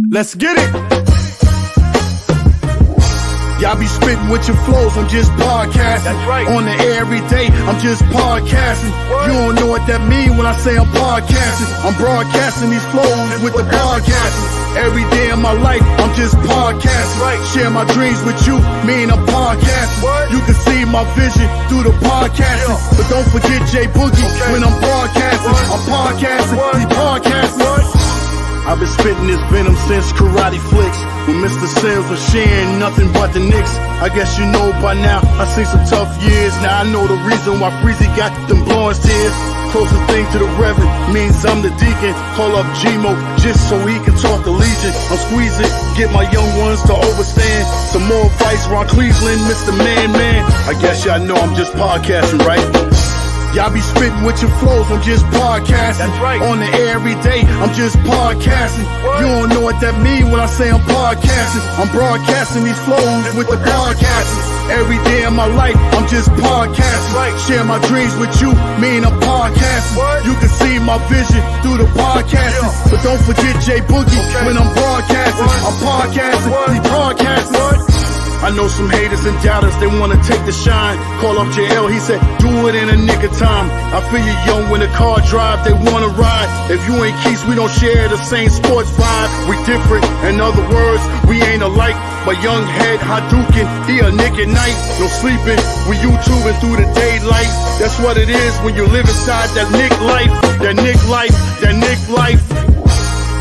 Let's get it. Y'all be spitting with your flows, I'm just podcasting. That's right. On the air every day, I'm just podcasting. What? You don't know what that mean when I say I'm podcasting. I'm broadcasting these flows with the podcasting. Every day of my life, I'm just podcasting. Right. Share my dreams with you, mean I'm podcasting. What? You can see my vision through the podcasting. Yeah. But don't forget J Boogie when I'm broadcasting. What? I'm podcasting, What? he's podcasting. What? I've been spitting this venom since karate flicks. When Mr. Sales was sharing nothing but the Knicks. I guess you know by now, I seen some tough years. Now I know the reason why Freezy got them blowing tears. Closest thing to the Reverend means I'm the deacon. Call up G-Mo just so he can talk to Legion. I'm squeezing, get my young ones to overstand. Some more advice, Ron Cleveland, Mr. Man. I guess y'all know I'm just podcasting, right? Y'all be spitting with your flows, I'm just podcasting. That's right. On the air every day, I'm just podcasting. What? You don't know what that mean when I say I'm podcasting. I'm broadcasting these flows with the podcasting. Every day of my life, I'm just podcasting. Right. Share my dreams with you, mean I'm podcasting. What? You can see my vision through the podcasting. Yeah. But don't forget J Boogie when I'm broadcasting. What? I'm podcasting, What? he's broadcasting. What? I know some haters and doubters, they wanna take the shine. Call up JL, he said, do it in a nick of time. I feel you young when the car drive, they wanna ride. If you ain't Keys, we don't share the same sports vibe. We different, in other words, we ain't alike. But young head, Hadouken, he a nick at night. No sleeping, we YouTubing through the daylight. That's what it is when you live inside that Nick life. That Nick life, that Nick life.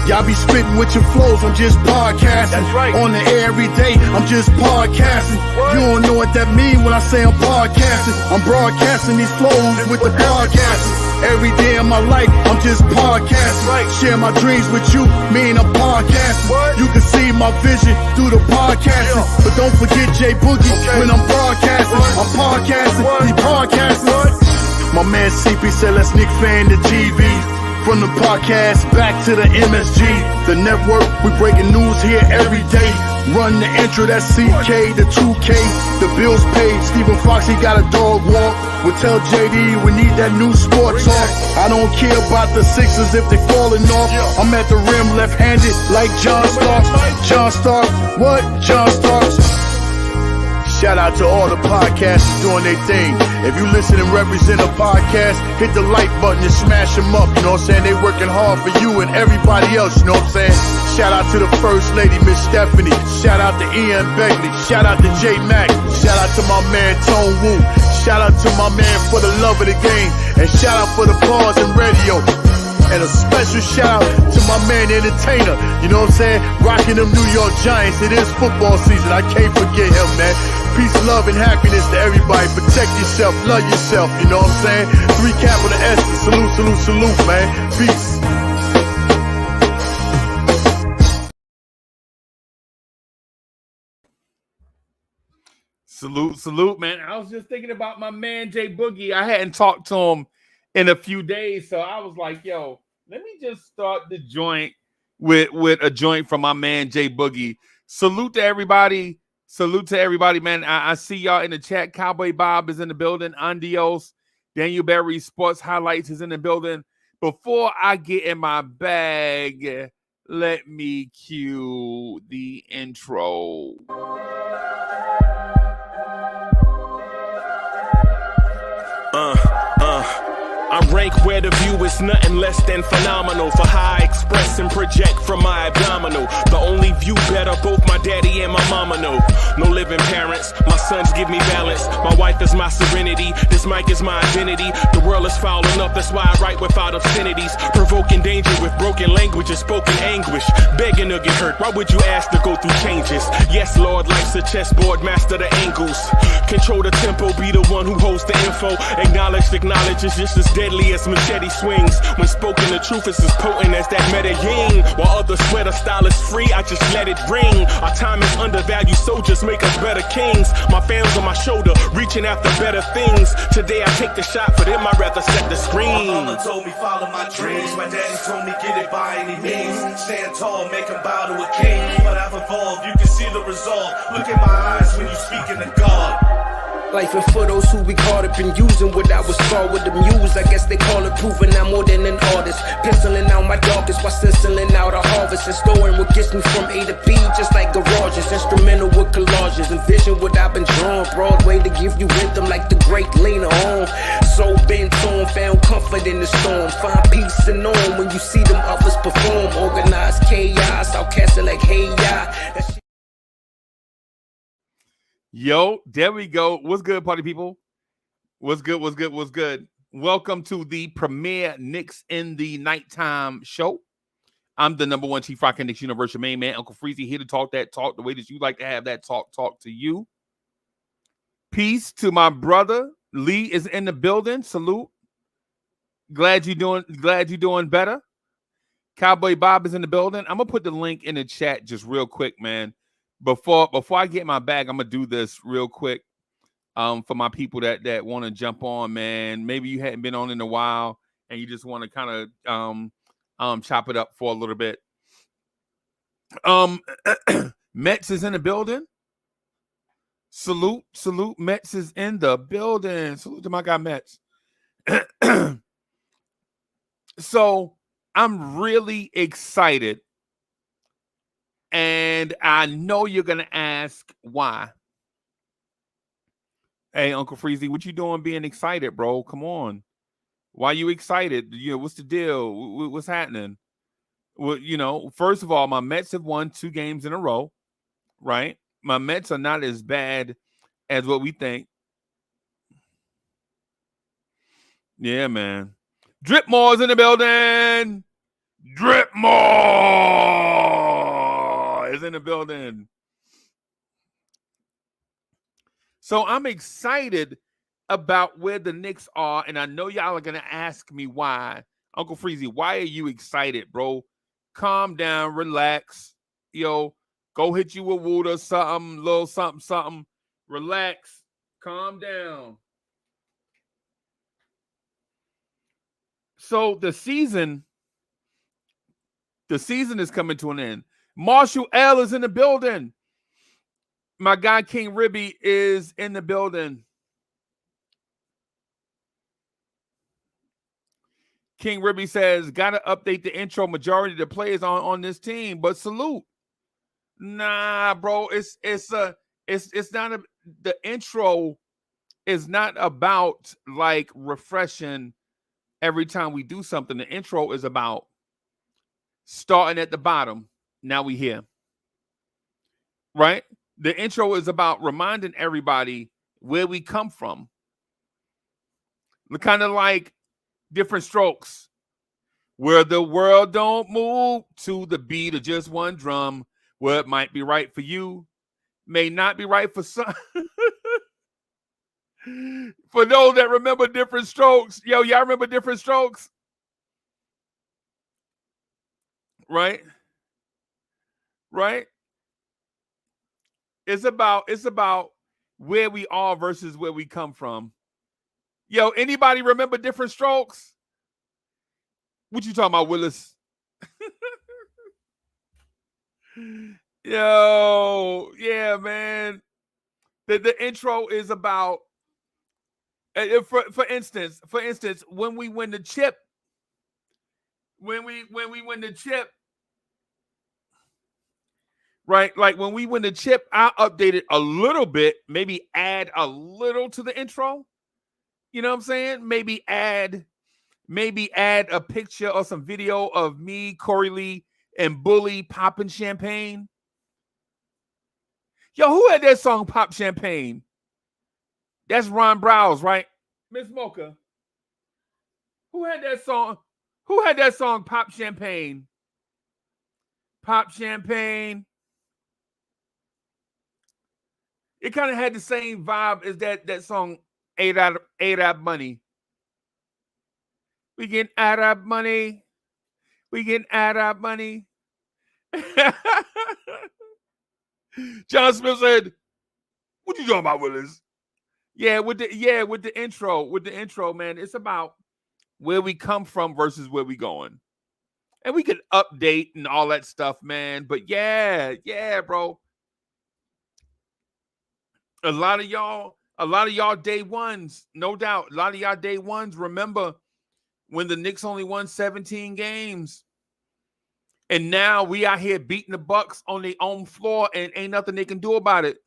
Y'all be spitting with your flows, I'm just podcasting. That's right. On the air every day, I'm just podcasting. What? You don't know what that mean when I say I'm podcasting. I'm broadcasting these flows with the podcasting. Every day of my life, I'm just podcasting. Right. Share my dreams with you, mean I'm podcasting. What? You can see my vision through the podcasting. Yeah. But don't forget J Boogie when I'm broadcasting. What? I'm podcasting, What? he's podcasting. What? My man CP said let's Nick fan the TV. From the podcast back to the MSG, the network, we breaking news here every day. Run the intro, that's CK, the 2K, the bills paid. Stephen Fox, he got a dog walk. We'll tell JD we need that new sport talk. I don't care about the Sixers if they falling off. I'm at the rim left-handed like John Starks. John Starks, what? John Starks. Shout out to all the podcasters doing their thing. If you listen and represent a podcast, hit the like button and smash them up. You know what I'm saying? They working hard for you and everybody else. You know what I'm saying? Shout out to the First Lady, Miss Stephanie. Shout out to Ian Begley. Shout out to J Mac. Shout out to my man Tone Wu. Shout out to my man for the love of the game. And shout out for the bars and radio. And a special shout out to my man Entertainer. You know what I'm saying? Rocking them New York Giants. It is football season. I can't forget him, man. Peace, love, and happiness to everybody. Protect yourself, love yourself. You know what I'm saying? 3 capital S's. Salute, salute, salute, man. Peace. Salute, man. I was just thinking about my man J Boogie. I hadn't talked to him in a few days, so I was like, yo, let me just start the joint with a joint from my man J Boogie. Salute to everybody. Salute to everybody, man. I see y'all in the chat. Cowboy Bob is in the building. Andios. Daniel Berry Sports Highlights is in the building. Before I get in my bag, let me cue the intro. I rank where the view is nothing less than phenomenal for how I express and project from my abdominal. The only view better, both my daddy and my mama know. No living parents, my sons give me balance. My wife is my serenity, this mic is my identity. The world is foul enough, that's why I write without obscenities. Provoking danger with broken language and spoken anguish. Begging to get hurt, why would you ask to go through changes? Yes, Lord, life's a chessboard, master the angles. Control the tempo, be the one who holds the info. Acknowledge is just as deadly as machete swings. When spoken, the truth is as potent as that Medellin. While others swear the style is free, I just let it ring. Our time is undervalued, soldiers make us better kings. My fans on my shoulder, reaching after better things. Today I take the shot, for them I'd rather set the screen. My mama told me follow my dreams. My daddy told me get it by any means. Stand tall, make him bow to a king. But I've evolved, you can see the resolve. Look in my eyes when you speaking to God. Life and for those who we caught up in using what I was taught with the muse. I guess they call it proving I'm more than an artist. Penciling out my darkest while stenciling out a harvest and storing what gets me from A to B, just like garages. Instrumental with collages, envision what I've been drawn. Broadway to give you rhythm like the great Lena on. So bent on, found comfort in the storm. Find peace and on when you see them others perform. Organized chaos, outcasted like hey ya. Yo, there we go. What's good, party people? What's good? What's good? What's good? Welcome to the premier Knicks in the Nighttime show. I'm the number one Chief Rockin' Knicks Universal main man, Uncle Freezy, here to talk that talk the way that you like to have that talk to you. Peace to my brother. Lee is in the building. Salute. Glad you're doing better. Cowboy Bob is in the building. I'm gonna put the link in the chat just real quick, man. Before I get my bag, I'm gonna do this real quick. For my people that want to jump on, man. Maybe you hadn't been on in a while and you just want to kind of chop it up for a little bit. Mets is in the building. Salute. Mets is in the building. Salute to my guy Mets. So I'm really excited. And I know you're gonna ask why. Hey, Uncle Freezy, what you doing being excited, bro? Come on. Why you excited? You know, what's the deal? What's happening? Well, you know, first of all, my Mets have won 2 games in a row, right? My Mets are not as bad as what we think. Yeah, man. Dripmore's in the building. Dripmore is in the building. So I'm excited about where the Knicks are, and I know y'all are going to ask me why. Uncle Freezy, why are you excited, bro? Calm down, relax. Yo, go hit you with water, something, little something. Relax. Calm down. So the season is coming to an end. Marshall L is in the building. My guy King Ribby is in the building. King Ribby says, gotta update the intro. Majority of the players on this team, but salute. Nah, bro, it's not the intro is not about like refreshing every time we do something. The intro is about starting at the bottom. Now we here. Right? The intro is about reminding everybody where we come from. Kind of like Different Strokes, where the world don't move to the beat of just one drum, where it might be right for you, may not be right for some. For those that remember Different Strokes, yo, y'all remember Different Strokes? Right? It's about where we are versus where we come from. Yo, anybody remember Different Strokes? What you talking about, Willis? Yo, yeah, man. The intro is about, for instance, when we win the chip, right? Like when we win the chip, I update it a little bit, maybe add a little to the intro. You know what I'm saying? Maybe add a picture or some video of me, Corey Lee, and Bully popping champagne. Yo, who had that song Pop Champagne? That's Ron Browse, right? Miss Mocha. Who had that song? Who had that song Pop Champagne? Pop Champagne. It kind of had the same vibe as that song Arab Money. We get Arab money. John Smith said, "What you talking about, Willis?" With the intro, man. It's about where we come from versus where we going. And we could update and all that stuff, man. But yeah, bro. A lot of y'all day ones, no doubt. A lot of y'all day ones remember when the Knicks only won 17 games. And now we out here beating the Bucks on their own floor, and ain't nothing they can do about it.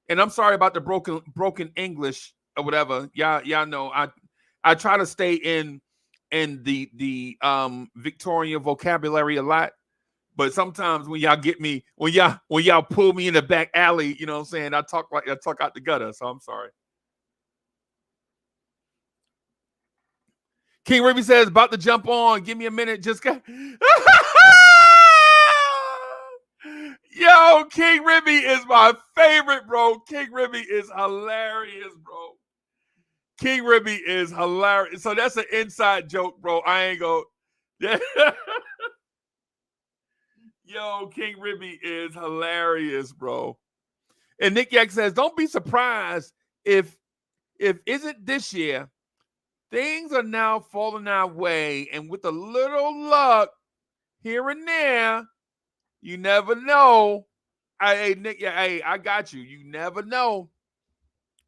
And I'm sorry about the broken English or whatever. Y'all know I try to stay in the Victorian vocabulary a lot, but sometimes when y'all get me, when y'all pull me in the back alley, you know what I'm saying, I talk out the gutter. So I'm sorry. King Ribby says, about to jump on. Give me a minute. Just got. Yo, King Ribby is my favorite, bro. King Ribby is hilarious, bro. King Ribby is hilarious. So that's an inside joke, bro. I ain't go. Yo, King Ribby is hilarious, bro. And Nick Yak says, don't be surprised if isn't this year, things are now falling our way, and with a little luck here and there, you never know. Hey, Nick, hey, I got you. You never know.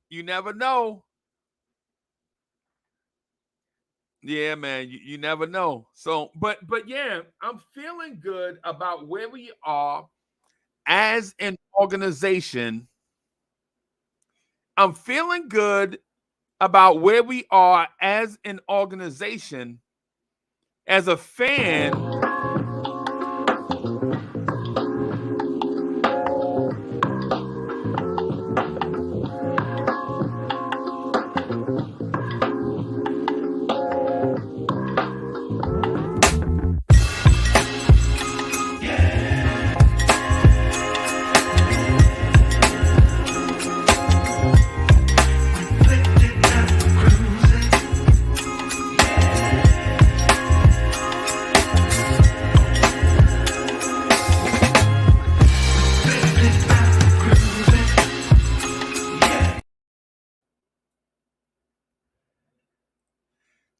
You never know. Yeah, man, you never know. So, but yeah, I'm feeling good about where we are as an organization. I'm feeling good about where we are as an organization. As a fan,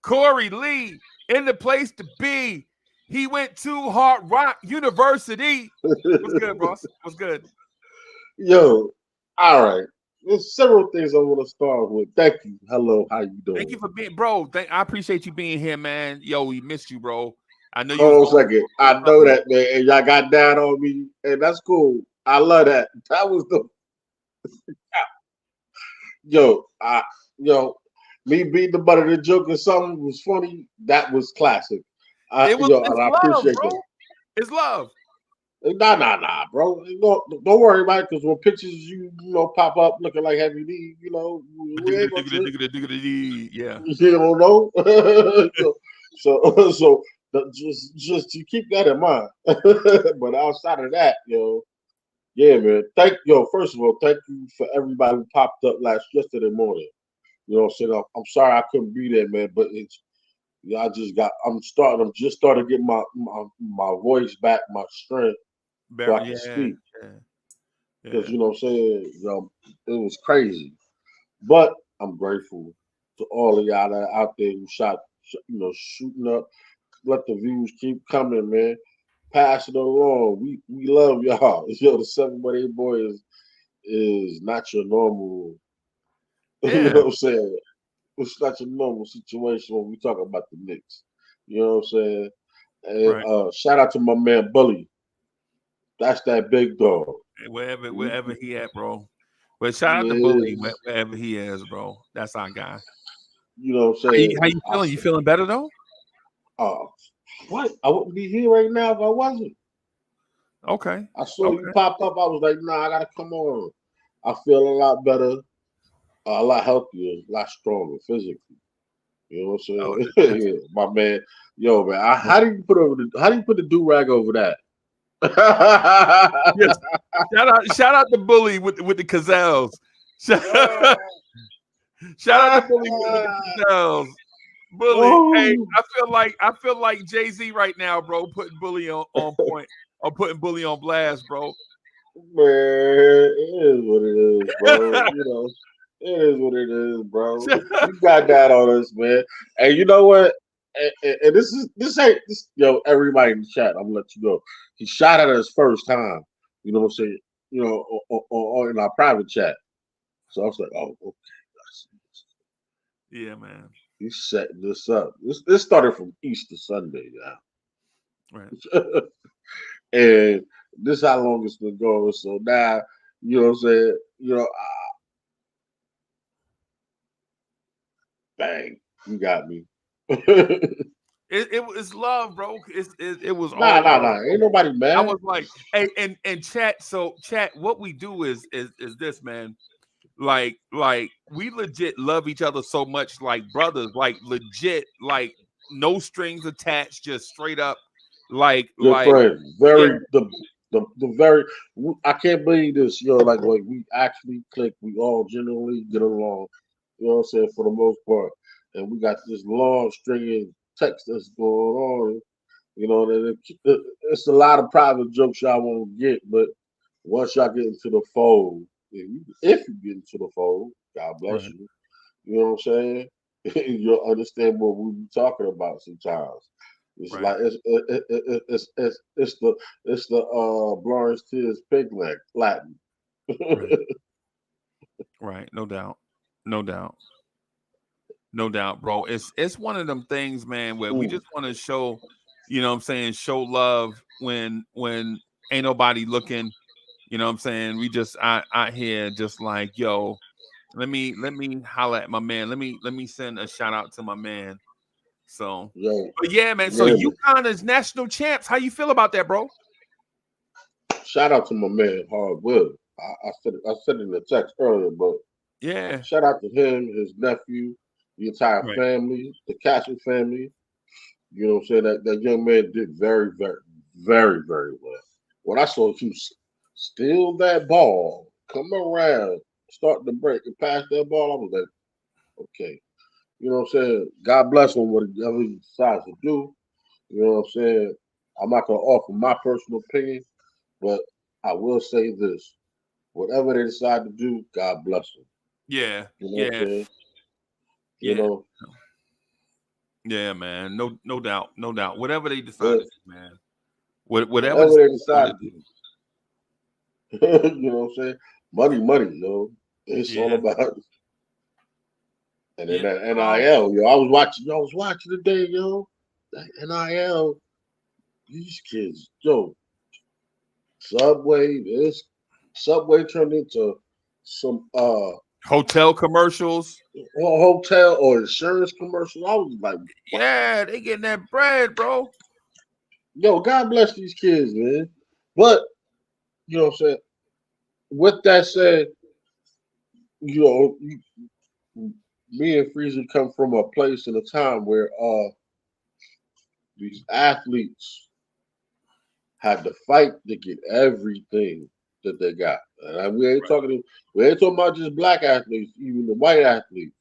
Corey Lee in the place to be. He went to Hard Rock University. What's good, boss? What's good? Yo, all right. There's several things I want to start with. Thank you. Hello, how you doing? Thank you for being, bro. I appreciate you being here, man. Yo, we missed you, bro. I know you. Hold on a second. I know that, man. And y'all got down on me, and that's cool. I love that. That was the me beating the butt of the joke or something was funny. That was classic. It was, and I appreciate bro. that. It's love. Nah, bro. Don't worry about it, because when pictures you pop up looking like Heavy D, we ain't gonna yeah. You don't know. so just you keep that in mind. But outside of that, yeah, man. First of all, thank you for everybody who popped up yesterday morning. You know what I'm saying? I'm sorry I couldn't be there, man, but I'm just starting to get my voice back, my strength, so I can speak. Because you know what I'm saying, it was crazy. But I'm grateful to all of y'all that are out there who shooting up. Let the views keep coming, man. Pass it along. We love y'all. The 718 boy is not your normal. Yeah. You know what I'm saying? It's not your normal situation when we talk about the Knicks. You know what I'm saying? And Right. Shout out to my man Bully. That's that big dog. Wherever he at, bro. But shout out to Bully wherever he is, bro. That's our guy. You know what I'm saying? How you feeling? You feeling better though? What? I wouldn't be here right now if I wasn't. Okay. I saw you pop up. I was like, nah, I gotta come on. I feel a lot better, a lot healthier, a lot stronger physically. You know what I'm saying? Yeah, my man. Yo, man, how do you put the do-rag over that? Yes. Shout out to Bully with the Cazals. Shout out to Bully with the Cazals. Bully, hey, I feel like Jay-Z right now, bro, putting Bully on point or putting Bully on blast, bro. Man, it is what it is, bro. It is what it is, bro. You got that on us, man. And you know what? And this ain't everybody in the chat. I'm gonna let you go. He shot at us first time. You know what I'm saying? Or in our private chat. So I was like, oh, okay. Yeah, man. He's setting this up. This started from Easter Sunday, yeah. Right. And this how long it's been going. So now, you know what I'm saying? You know, bang, you got me. It was love, bro. It was Nah, all love. ain't nobody I mad. was like, hey, and chat. So chat, what we do is this, man. Like we legit love each other so much, like brothers, like legit, like no strings attached, just straight up, Good like friends. yeah, Very the very. I can't believe this. You know, like we actually click. We all generally get along. You know what I'm saying, for the most part. And we got this long string of text that's going on. You know, that it's a lot of private jokes y'all won't get, but once y'all get into the fold, if you get into the fold, God bless right, you. You know what I'm saying? You'll understand what we be talking about sometimes. It's right, like it's the Florence Tears pig Latin. right, right. No doubt, no doubt, no doubt, bro. It's one of them things, man, where we Mm, just want to show, you know what I'm saying, show love when ain't nobody looking. You know what I'm saying? We just out here just like, yo, let me holler at my man. Let me send a shout out to my man. So, yeah, but yeah, man. So yeah, man. UConn is national champs. How you feel about that, bro? Shout out to my man Hard Will. I said it in the text earlier, but Yeah. shout out to him, his nephew, the entire Right. family, the Castle family. You know what I'm saying? That young man did very, very, very, very well. When I saw you steal that ball, come around, start the break, and pass that ball, I was like, okay. You know what I'm saying? God bless him, whatever he decides to do. You know what I'm saying? I'm not going to offer my personal opinion, but I will say this. Whatever they decide to do, God bless them. Yeah. You know what I'm Yeah. saying? You Yeah. know, Yeah, man. No doubt. No doubt. Whatever they decide to but do, man. Whatever whatever they they decide decide to to do. do, you know what I'm saying? Money, yo. It's all Yeah. about. And then Yeah. that NIL, yo. I was watching today, yo. That NIL, these kids, yo. Subway turned into some Hotel commercials. hotel or insurance commercial. I was like, what? Yeah, they getting that bread, bro. Yo, God bless these kids, man. But you know what I'm saying? With that said, you know, me and Freezer come from a place and a time where these athletes had to fight to get everything that they got. And we ain't talking about just black athletes, even the white athletes.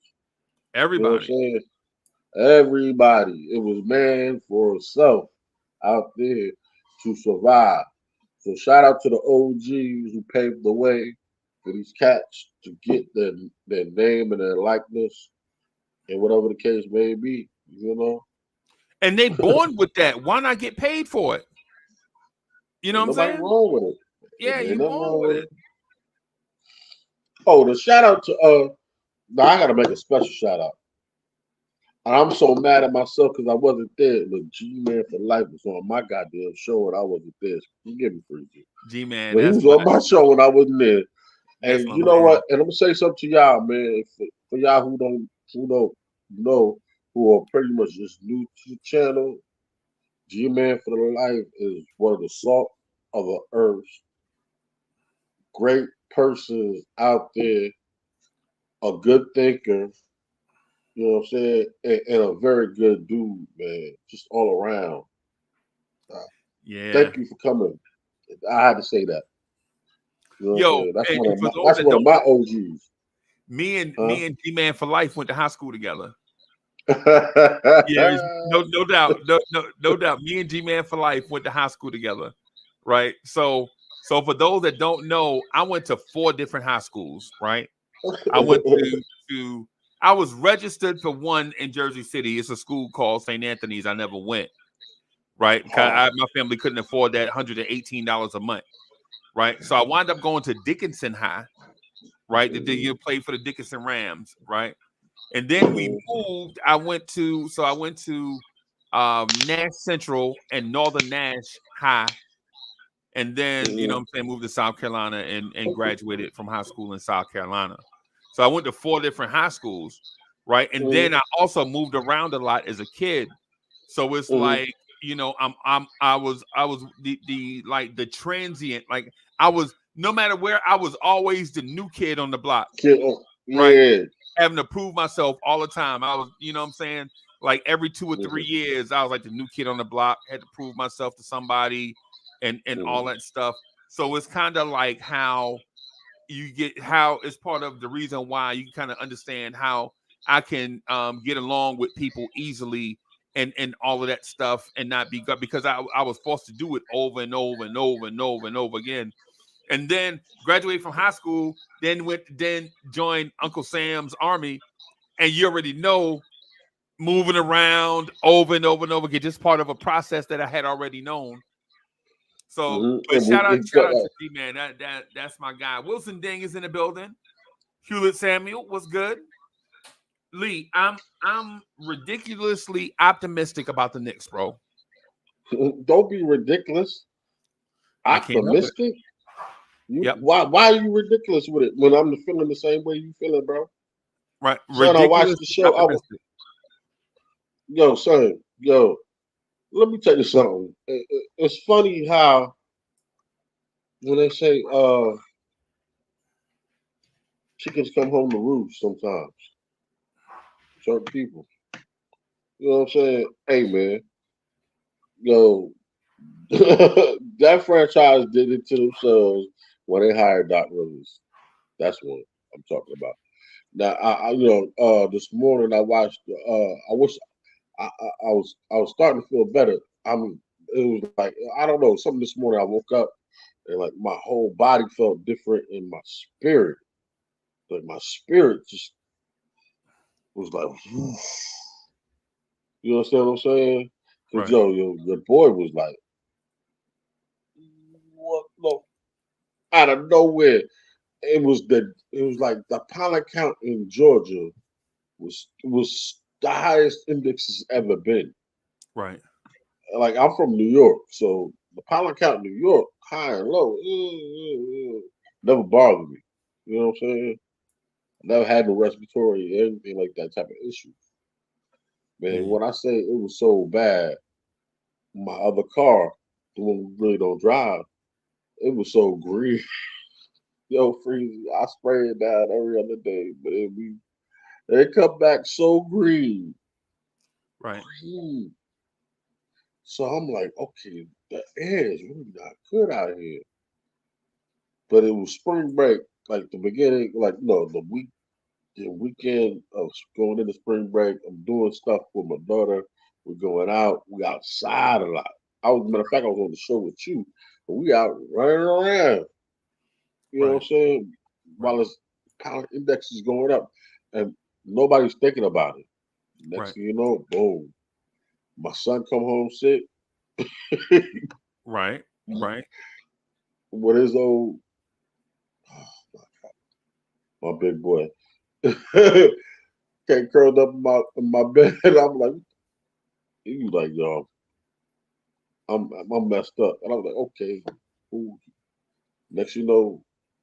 You know what I'm Everybody. saying? Everybody. It was man for self out there to survive. So shout out to the OGs who paved the way for these cats to get their name and their likeness and whatever the case may be. You know? And they born with that. Why not get paid for it? You know Ain't what I'm nobody saying? wrong with it. Yeah, Ain't you nothing born wrong with with it. it. Oh, the shout out to now I gotta make a special shout out. And I'm so mad at myself because I wasn't there. Look, G Man for Life was on my goddamn show and I wasn't there. Forgive me for it. G-Man, But he was on my show when I wasn't there. that's And my you know man. what? And I'm gonna say something to y'all, man. For y'all who don't know, who are pretty much just new to the channel, G Man for the Life is one of the salt of the earth. Great persons out there, a good thinker, you know what I'm saying, and a very good dude, man. Just all around. Uh, Yeah. Thank you for coming. I had to say that. You know what I'm Yo, saying? That's and for those that's that one of don't my know, OGs. Huh? me and G-Man for Life went to high school together. Yeah, there's no doubt. No doubt. Me and G-Man for Life went to high school together. Right. So for those that don't know, I went to 4 different high schools, right? I went to I was registered for one in Jersey City. It's a school called St. Anthony's. I never went, right? Because Oh, my family couldn't afford that $118 a month, right? So I wound up going to Dickinson High, right? You played for the Dickinson Rams, right? And then we mhm. moved. I went to Nash Central and Northern Nash High. And then, you know what I'm saying, moved to South Carolina and graduated from high school in South Carolina. So I went to 4 different high schools, right? And then I also moved around a lot as a kid. So it's like, you know, I was the transient, like I was, no matter where, I was always the new kid on the block. Right? Having to prove myself all the time. I was, you know what I'm saying? Like every 2 or 3 years, I was like the new kid on the block, had to prove myself to somebody and all that stuff. So it's kind of like how it's part of the reason why you kind of understand how I can get along with people easily and all of that stuff and not be, because I was forced to do it over and over and over and over and over again. And then graduated from high school, then joined Uncle Sam's army, and you already know, moving around over and over and over again, just part of a process that I had already known. So, but shout out to D, man. That's my guy. Wilson Ding is in the building. Hewlett Samuel, what's good? Lee, I'm ridiculously optimistic about the Knicks, bro. Don't be ridiculous. Optimistic? Why are you ridiculous with it when I'm feeling the same way you feeling, bro? Right. Son, I watched the show. Yo, let me tell you something. It's funny how when they say chickens come home to roost sometimes. Certain people. You know what I'm saying? Hey, man. Yo, that franchise did it to themselves when they hired Doc Rivers. That's what I'm talking about. Now, I this morning I watched. I wish I was starting to feel better. It was like, I don't know, something this morning I woke up and like my whole body felt different in my spirit. Like my spirit just was like, you understand what I'm saying? Because your boy was like, what? No, out of nowhere. It was like the pilot count in Georgia was the highest index has ever been. Right. Like, I'm from New York, so the pilot count in New York, high and low, never bothered me. You know what I'm saying? Never had no respiratory, anything like that type of issue. Man, when I say it was so bad, my other car, the one we really don't drive, it was so green. Yo, freeze! I spray it down every other day, but it come back so green. Right. Green. So I'm like, okay, the air is really not good out here. But it was spring break, like the beginning, like no, the weekend of going into spring break. I'm doing stuff with my daughter. We're going out. We outside a lot. Matter of fact, I was on the show with you, but we out running around. You know what I'm saying? While this power index is going up, and nobody's thinking about it. Next thing you know, boom, my son come home sick. Right. With his old, my big boy, can't curled up in my bed. I'm like, he was like, yo, I'm messed up, and I was like, okay, cool. Next you know,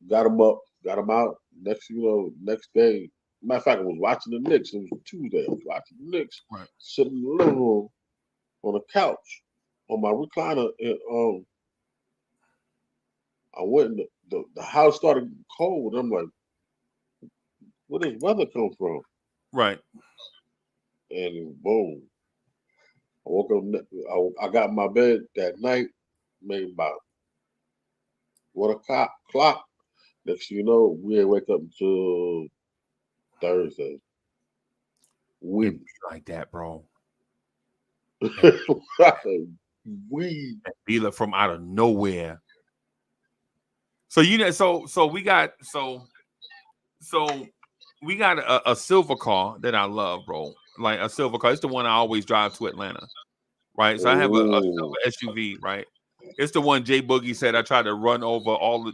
got him up, got him out. Next you know, next day, matter of fact, I was watching the Knicks. It was Tuesday. I was watching the Knicks, sitting in the living room on a couch on my recliner, and I went in the house started cold. I'm like, where does weather come from? Right. And boom, I woke up. I got in my bed that night, maybe about 1 o'clock. Next thing you know, we didn't wake up until Thursday. We like that, bro. We dealer from out of nowhere. So you know, so we got a silver car that I love, bro. Like a silver car. It's the one I always drive to Atlanta, right? So I have a silver SUV, right? It's the one Jay Boogie said I tried to run over all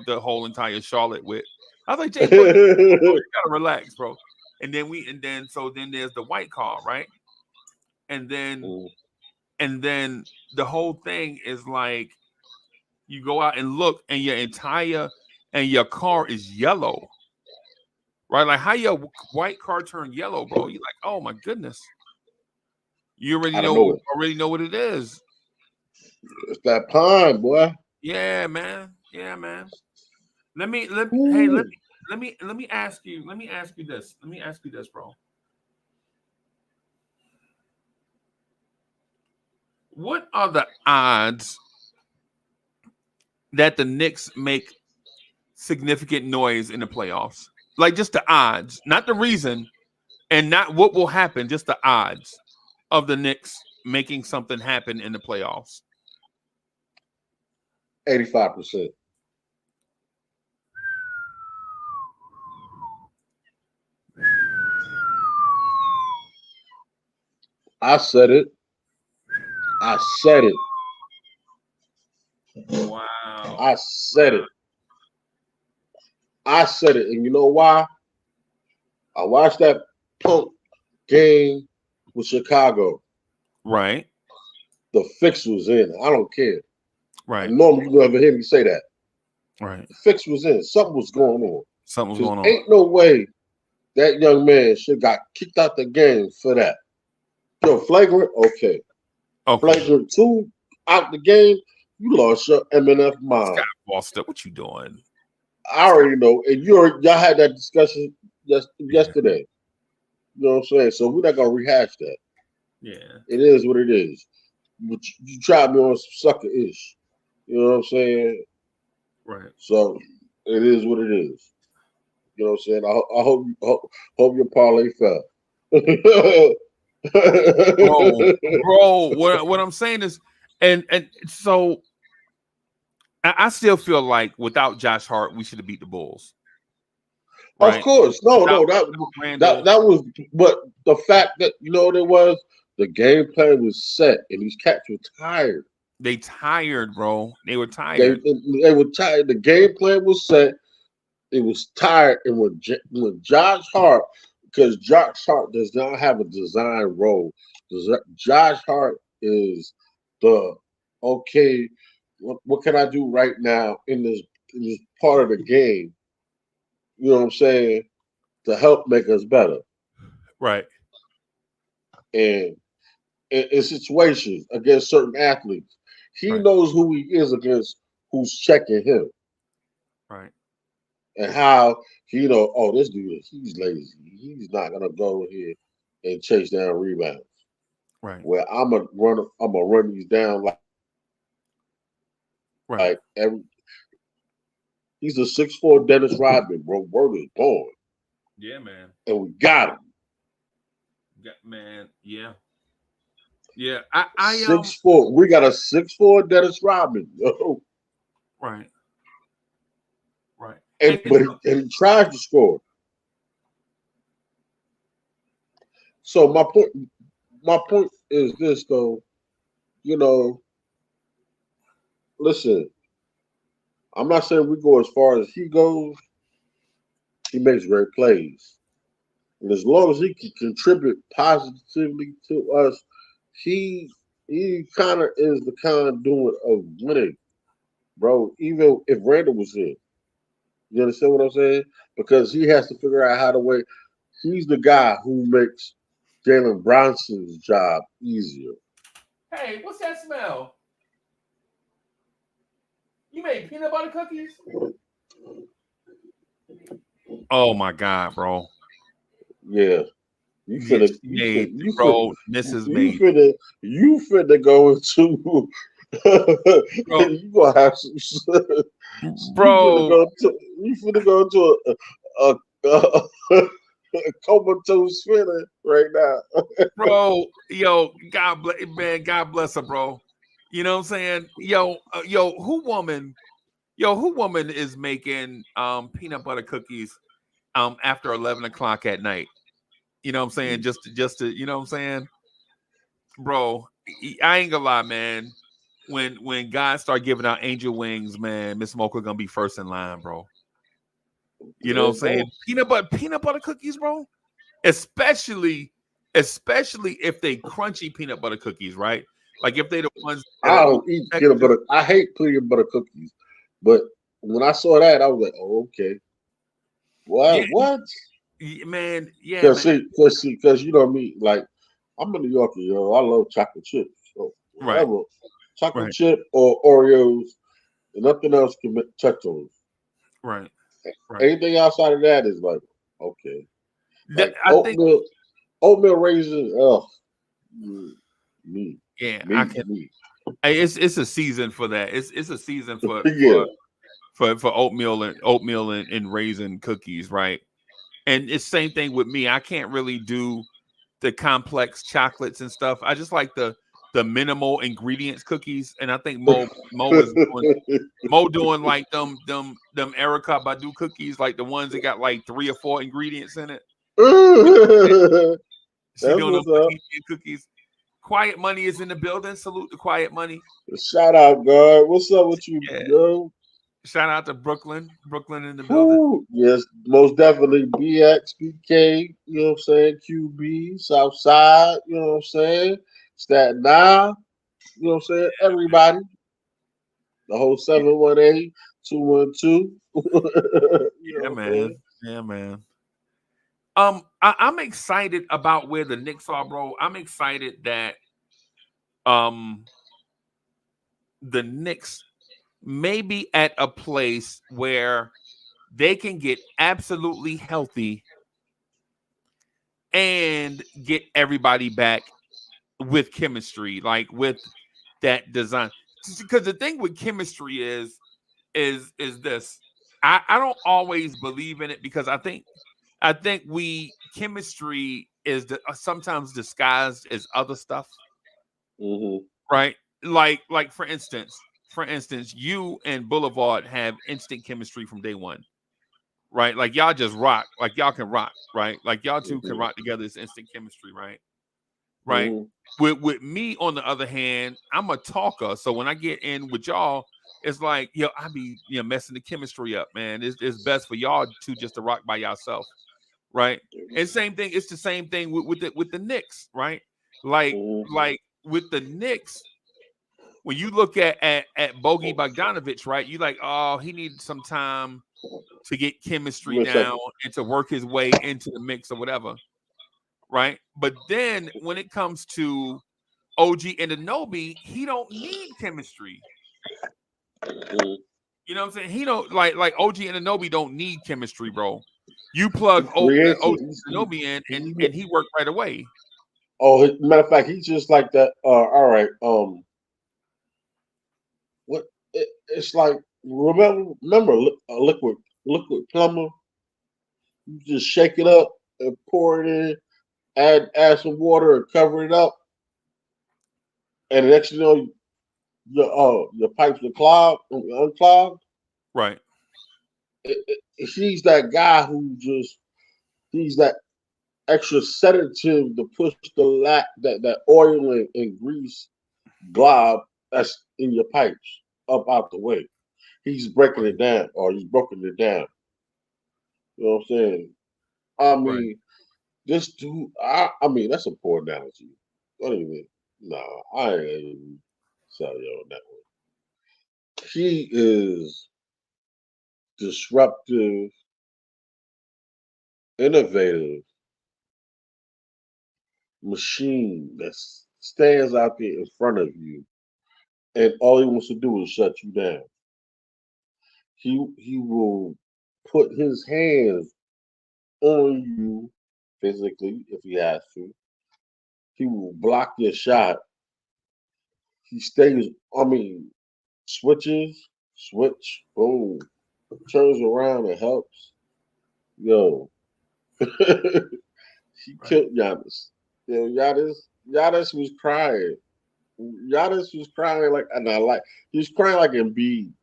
the whole entire Charlotte with. I was like, Jay Boogie, you gotta relax, bro. And then then there's the white car, right? and then the whole thing is like you go out and look, and your car is yellow, right? Like how your white car turned yellow, bro. You're like, oh my goodness, you already know what it is. It's that pine, boy. Yeah, man. Yeah, man. Let me ask you this. Let me ask you this, bro. What are the odds that the Knicks make significant noise in the playoffs? Like just the odds, not the reason, and not what will happen, just the odds of the Knicks making something happen in the playoffs. 85%. I said it. Wow. I said it. And you know why? I watched that punk game with Chicago. Right. The fix was in. I don't care. Right. And normally you never hear me say that. Right. The fix was in. Something was going on. Something was going on. Ain't no way that young man should got kicked out the game for that. Yo, flagrant, okay. Flagrant 2 out the game, you lost your MNF mind. Scott Foster, what you doing? I already know, and y'all had that discussion yesterday. You know what I'm saying? So we're not gonna rehash that. Yeah, it is what it is. But you tried me on some sucker ish. You know what I'm saying? Right. So it is what it is. You know what I'm saying? I hope your parlay fell. bro, what I'm saying is, and so I still feel like without Josh Hart, we should have beat the Bulls. Right? Of course, no, that was, but the fact that the game plan was set and these cats were tired. They tired, bro. They were tired. They were tired. The game plan was set. It was tired, and when Josh Hart, because Josh Hart does not have a design role. Josh Hart is the okay. What can I do right now in this part of the game? You know what I'm saying? To help make us better, right? And in situations against certain athletes, he knows who he is against who's checking him, right? And how this dude he's lazy. He's not gonna go here and chase down rebounds. Right. Where I'm gonna run these down like every. He's a 6'4" Dennis Rodman, bro. Word is born. Yeah, man. And we got him. Man, yeah. Yeah. I 6'4". We got a 6'4" Dennis Rodman. Right. Right. But he tries to score. So my point is this though, listen, I'm not saying we go as far as he goes. He makes great plays. And as long as he can contribute positively to us, he kind of is the conduit of winning, bro. Even if Randall was here. You understand what I'm saying? Because he has to figure out how to win. He's the guy who makes Jaylen Brunson's job easier. Hey, what's that smell? You made peanut butter cookies? Oh my God, bro. Yeah. You finna go into you gonna have some bro. You finna go into a comatose feeling right now. Bro, yo, God bless her, bro. You know what I'm saying? Yo, who woman is making peanut butter cookies after 11 o'clock at night? You know what I'm saying? Just to you know what I'm saying? Bro, I ain't gonna lie, man. When guys start giving out angel wings, man, Miss Mocha gonna be first in line, bro. You know what I'm saying? Peanut butter cookies, bro. Especially especially if they crunchy peanut butter cookies, right? Like if they the ones that I are don't eat peanut butter. I hate peanut butter cookies, but when I saw that, I was like, "Oh, okay." yeah, What? man, yeah, Because man, because you know me, like I'm a New Yorker, yo. I love chocolate chips. So right, whatever, chocolate right, chip or Oreos, and nothing else can touch those. right, right. Anything outside of that is like okay, like I think, oatmeal raisins. Oh, mm, me, yeah, I me, can. me. It's a season for that. It's a season for Yeah. oatmeal and raisin cookies, right? And it's same thing with me. I can't really do the complex chocolates and stuff. I just like the minimal ingredients cookies. And I think Mo doing like them Erica Badu cookies, like the ones that got like 3 or 4 ingredients in it. She That's doing those what's up. Tahitian cookies. Quiet Money is in the building. Salute to Quiet Money. Shout out, God. What's up with you, Yeah. girl? Shout out to Brooklyn. Brooklyn in the building. Whew. Yes, most definitely. BX, BK, you know what I'm saying? QB, Southside, you know what I'm saying? Staten Island, you know what I'm saying? Everybody. The whole 718, 212. You Yeah, know what I'm man. saying? Yeah, man. I'm excited about where the Knicks are, bro. I'm excited that um the Knicks may be at a place where they can get absolutely healthy and get everybody back with chemistry, like with that design. Because the thing with chemistry is this. I don't always believe in it because I think we chemistry is sometimes disguised as other stuff, Mm-hmm. right? Like for instance, you and Boulevard have instant chemistry from day one, right? Like y'all just rock, like y'all can rock, right? Like y'all two can Mm-hmm. rock together. It's instant chemistry, right? Right. Mm-hmm. With me, on the other hand, I'm a talker, so when I get in with y'all, it's like I be messing the chemistry up, man. It's best for y'all two just to rock by yourself, right? And same thing, it's the same thing with the Knicks, right? Like Mm-hmm. like with the Knicks, when you look at Bogey Bogdanovich, right? You like, oh, he needed some time to get Give chemistry me a down second. and to work his way into the mix or whatever, right? But then when it comes to OG and Anunoby, he don't need chemistry. Mm-hmm. You know what I'm saying? He don't like OG and Anunoby don't need chemistry, bro. You plug Creates OG it. and Anunoby in, and he worked right away. Oh, matter of fact, he's just like that. All right. What? It's like remember a liquid plumber. You just shake it up and pour it in. Add some water and cover it up, and the next you know your pipes are clogged, unclogged. Right. He's that guy who just he's that extra sedative to push that oil and grease glob that's in your pipes up out the way. He's breaking it down, or he's broken it down. You know what I'm saying? I Right. mean, this dude. I mean, that's a poor analogy. What do you mean? No, I ain't even sell you on that one. He is disruptive, innovative machine that stands out there in front of you, and all he wants to do is shut you down. He will put his hands on you physically if he has to. He will block your shot. He stays. I mean, switch, boom, turns around and helps. Yo, he Right. killed Giannis. Yo, Giannis was crying. Giannis was crying like, and I like, he was crying like Embiid. You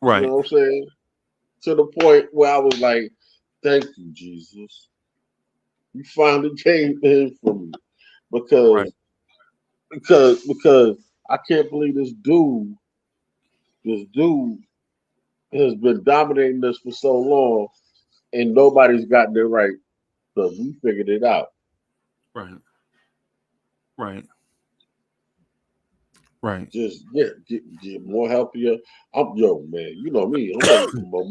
Right. know what I'm saying? To the point where I was like, "Thank you, Jesus. You finally came in for me Right. because because I can't believe this dude has been dominating us for so long, and nobody's gotten it right. But we figured it out. Right. Right. Just get more healthier. Yo, man, you know me. I'm waiting for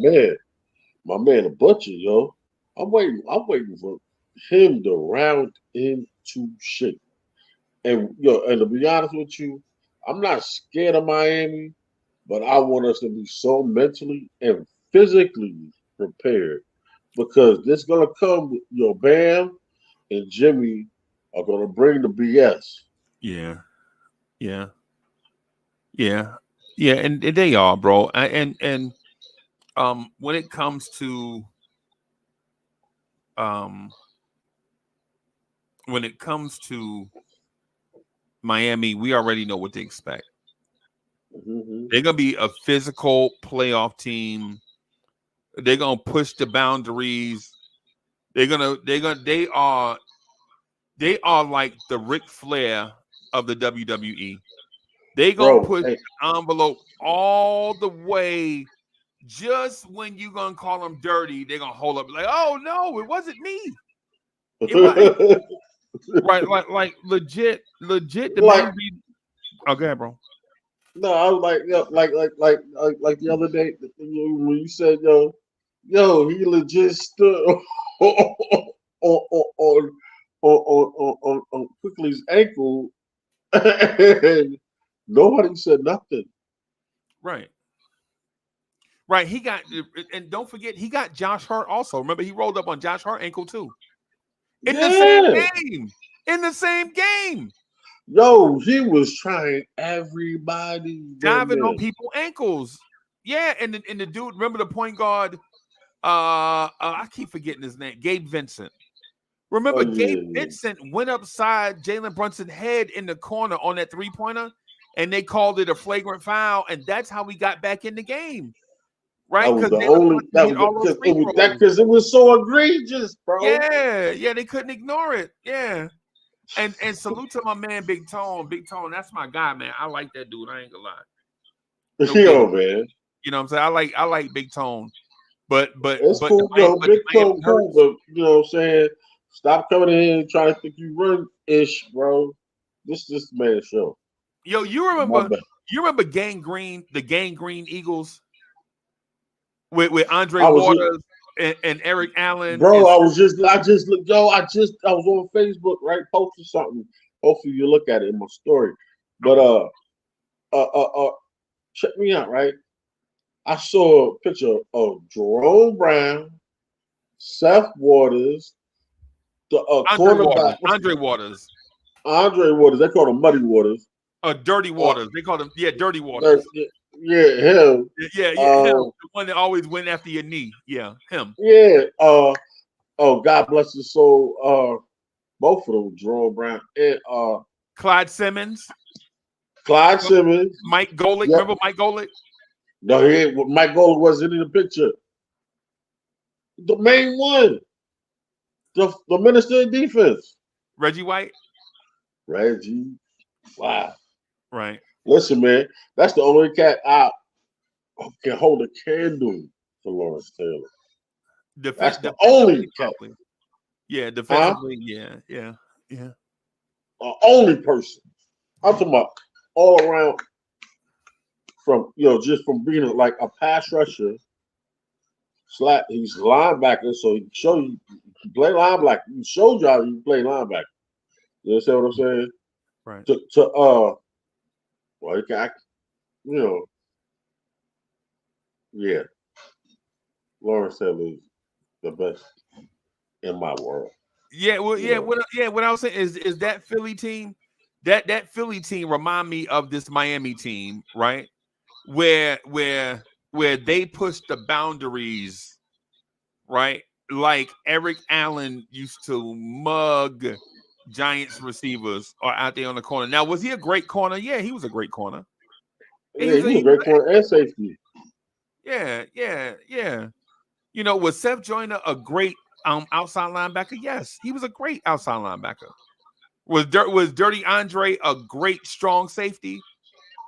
my man, the butcher, yo. I'm waiting for him to round into shape. And and to be honest with you, I'm not scared of Miami, but I want us to be so mentally and physically prepared because this gonna come. Bam and Jimmy are gonna bring the BS. Yeah. And they are, bro. And when it comes to Miami, we already know what to expect. Mm-hmm. They're gonna be a physical playoff team. They're gonna push the boundaries. They are like the Ric Flair of the WWE. They gonna Bro, push hey, the envelope all the way. Just when you gonna call them dirty, they're gonna hold up like, oh no, it wasn't me. It wasn't right, like legit. The like man be. Oh, go ahead, bro. no, I was like the other day when you said he legit stood on Quickly's ankle and nobody said nothing. Right. He got, and don't forget, he got Josh Hart also. Remember, he rolled up on Josh Hart ankle too. In the same game. Yo, he was trying everybody. Diving on people's ankles. Yeah, and the dude, remember the point guard? I keep forgetting his name. Gabe Vincent. Remember, Gabe Vincent went upside Jaylen Brunson's head in the corner on that three-pointer, and they called it a flagrant foul, and that's how we got back in the game. Right? That was the only because it was so egregious, bro. Yeah, they couldn't ignore it. Yeah. And salute to my man Big Tone. Big Tone, that's my guy, man. I like that dude. I ain't gonna lie. Yo, man. You know what I'm saying? I like Big Tone. But it's cool, Big Tone cool, but you know what I'm saying? Stop coming in here and trying to think you run ish, bro. This man's show. Yo, you remember Gang Green, the Gang Green Eagles? With Andre Waters and Eric Allen. Bro, I was on Facebook, right? Posted something. Hopefully you look at it in my story. But check me out, right? I saw a picture of Jerome Brown, Seth Waters, the cornerback. Andre Waters. They call him Muddy Waters. Dirty Waters. They call him, Dirty Waters. Yeah, him. Yeah, him. The one that always went after your knee. Yeah, him. Yeah. God bless his soul. Both of them, Jerome Brown and Clyde Simmons. Mike Golick. Yep. Remember Mike Golick? No, Mike Golick wasn't in the picture. The main one. The minister of defense. Reggie White. Wow. Right. Listen, man, that's the only cat I can hold a candle for Lawrence Taylor. That's the only cat. Yeah, defensively, yeah. Only person. I'm talking about all around from just from being like a pass rusher. He's a linebacker, so he show you play linebacker. He showed y'all you play linebacker. You understand what I'm saying? Right. Well, yeah. Lawrence Taylor is the best in my world. Yeah, well, what I was saying is that Philly team, that Philly team remind me of this Miami team, right? Where they push the boundaries, right? Like Eric Allen used to mug Giants receivers or out there on the corner. Now, was he a great corner? Yeah, he was a great corner. Yeah, he was a great corner and safety. Yeah. Was Seth Joyner a great outside linebacker? Yes, he was a great outside linebacker. Was Dirty Andre a great strong safety?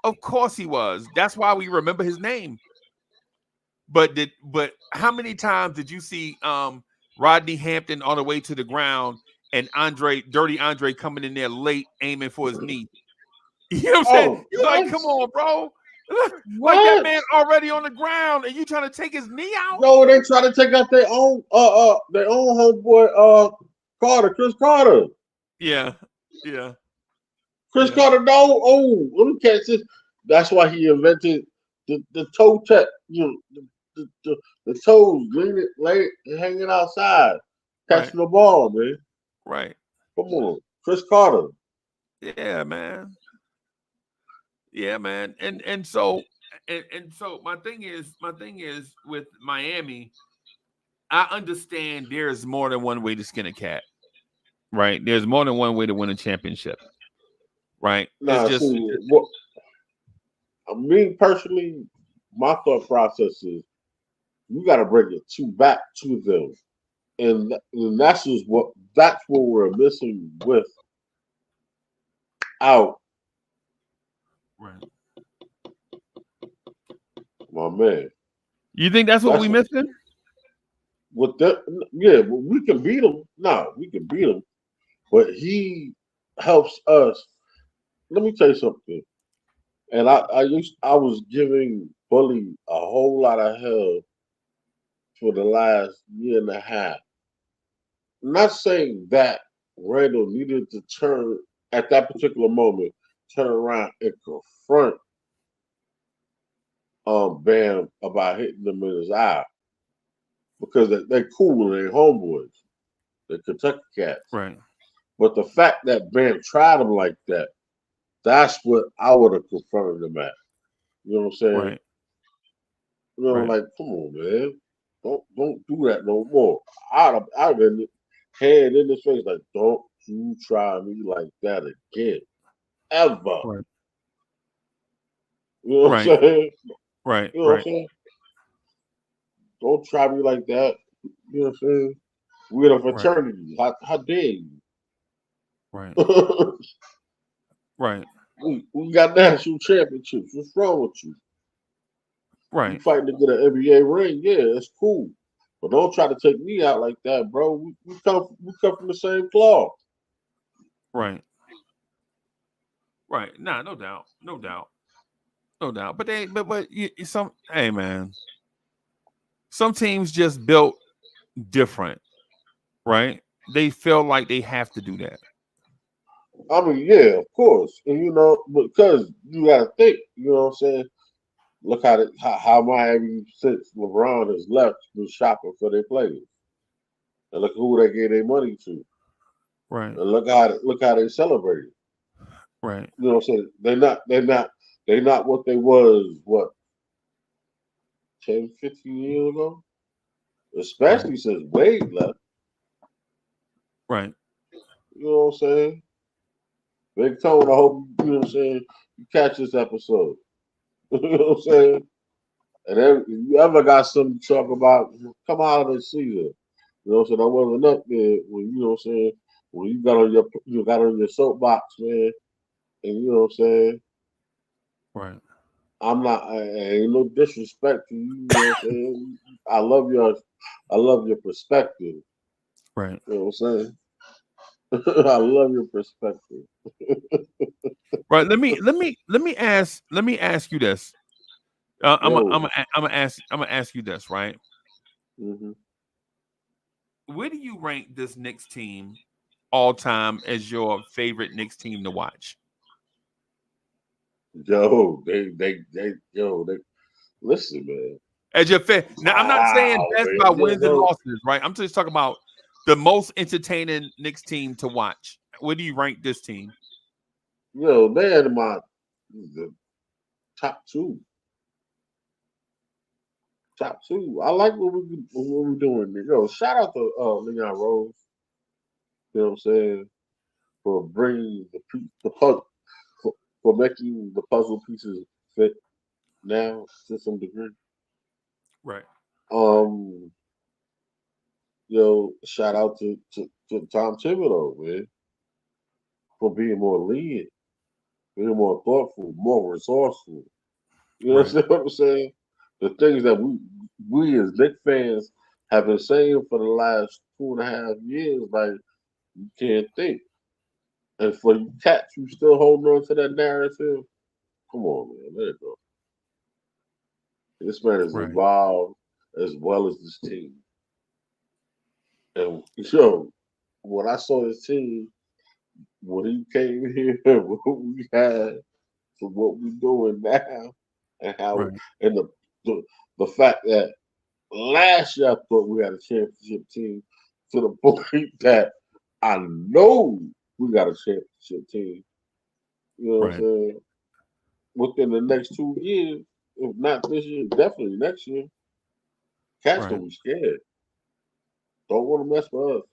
Of course he was. That's why we remember his name. But how many times did you see Rodney Hampton on the way to the ground and Dirty Andre coming in there late aiming for his knee. You know what I'm saying? Oh, You're like, come on, bro. Like that what? man already on the ground and you trying to take his knee out? No, they try to take out their own homeboy Chris Carter. Yeah. Chris Carter, no. Oh, let me catch this. That's why he invented the toe tech. You know, the toes hanging outside, catching the ball, man. Right. Come on, Chris Carter. Yeah, man. And so my thing is with Miami, I understand there's more than one way to skin a cat. Right? There's more than one way to win a championship. Right? Nah, it's just me personally, my thought process is you got to bring it back to them, and that's what we're missing with out. Right. My man. You think that's what we missing? With that, yeah, we can beat them. No, we can beat them, but he helps us. Let me tell you something. And I was giving Bully a whole lot of hell for the last year and a half. I'm not saying that Randall needed to turn at that particular moment, turn around and confront Bam about hitting them in his eye. Because they're cool and they're homeboys. They're Kentucky cats. Right. But the fact that Bam tried him like that, that's what I would have confronted him at. You know what I'm saying? Right. You know, like, come on, man. Don't do that no more. I'd have been hand in his face like, don't you try me like that again. Ever. Right. You know what I'm saying? Right. You know what I'm saying? Don't try me like that. You know what I'm saying? We're a fraternity. How dare you? Right. Right. We got national championships. What's wrong with you? Right. You fighting to get an NBA ring? Yeah, it's cool. But don't try to take me out like that, bro. We come from the same cloth. Right. Right. Nah, no doubt. But hey man. Some teams just built different, right? They feel like they have to do that. I mean, yeah, of course. And because you gotta think, you know what I'm saying? Look how Miami, since LeBron has left, been shopping for their players. And look who they gave their money to. Right. And look how they celebrated. Right. You know what I'm saying? They're not what they was, 10, 15 years ago? Especially since Wade left. Right. You know what I'm saying? Big Tone, I hope you know what I'm saying, you catch this episode. You know what I'm saying? And if you ever got something to talk about, come out of the season. You know what I'm saying? I wasn't up there when you know what I'm saying, when you got on your soapbox, man, and you know what I'm saying? Right. I ain't no disrespect to you, you know what I'm saying? I love your perspective. Right. You know what I'm saying? I love your perspective. Right. Let me ask you this. I'm gonna ask you this, right? Mm-hmm. Where do you rank this Knicks team all time as your favorite Knicks team to watch? They listen, man. As your favorite. Now, I'm not saying best by wins and losses, right? I'm just talking about the most entertaining Knicks team to watch. Where do you rank this team? They're in the top two. Top two. I like what we're doing. Shout out to Leon Rose. You know what I'm saying? For bringing the puzzle, for making the puzzle pieces fit now to some degree. Right. Shout out to Tom Thibodeau, man, for being more lenient, being more thoughtful, more resourceful. You know what I'm saying? The things that we as Knicks fans have been saying for the last 2.5 years, like, You can't think. And for you cats who still holding on to that narrative, come on, man, let it go. This man is Right. involved as well as this team. And yo, when I saw this team, when he came here, what we had for what we doing now, and how Right. and the fact that last year I thought we had a championship team to the point that I know we got a championship team. You know what I'm Right. saying? Within the next 2 years, if not this year, definitely next year, cats Right. gonna be scared. Don't want to mess with us.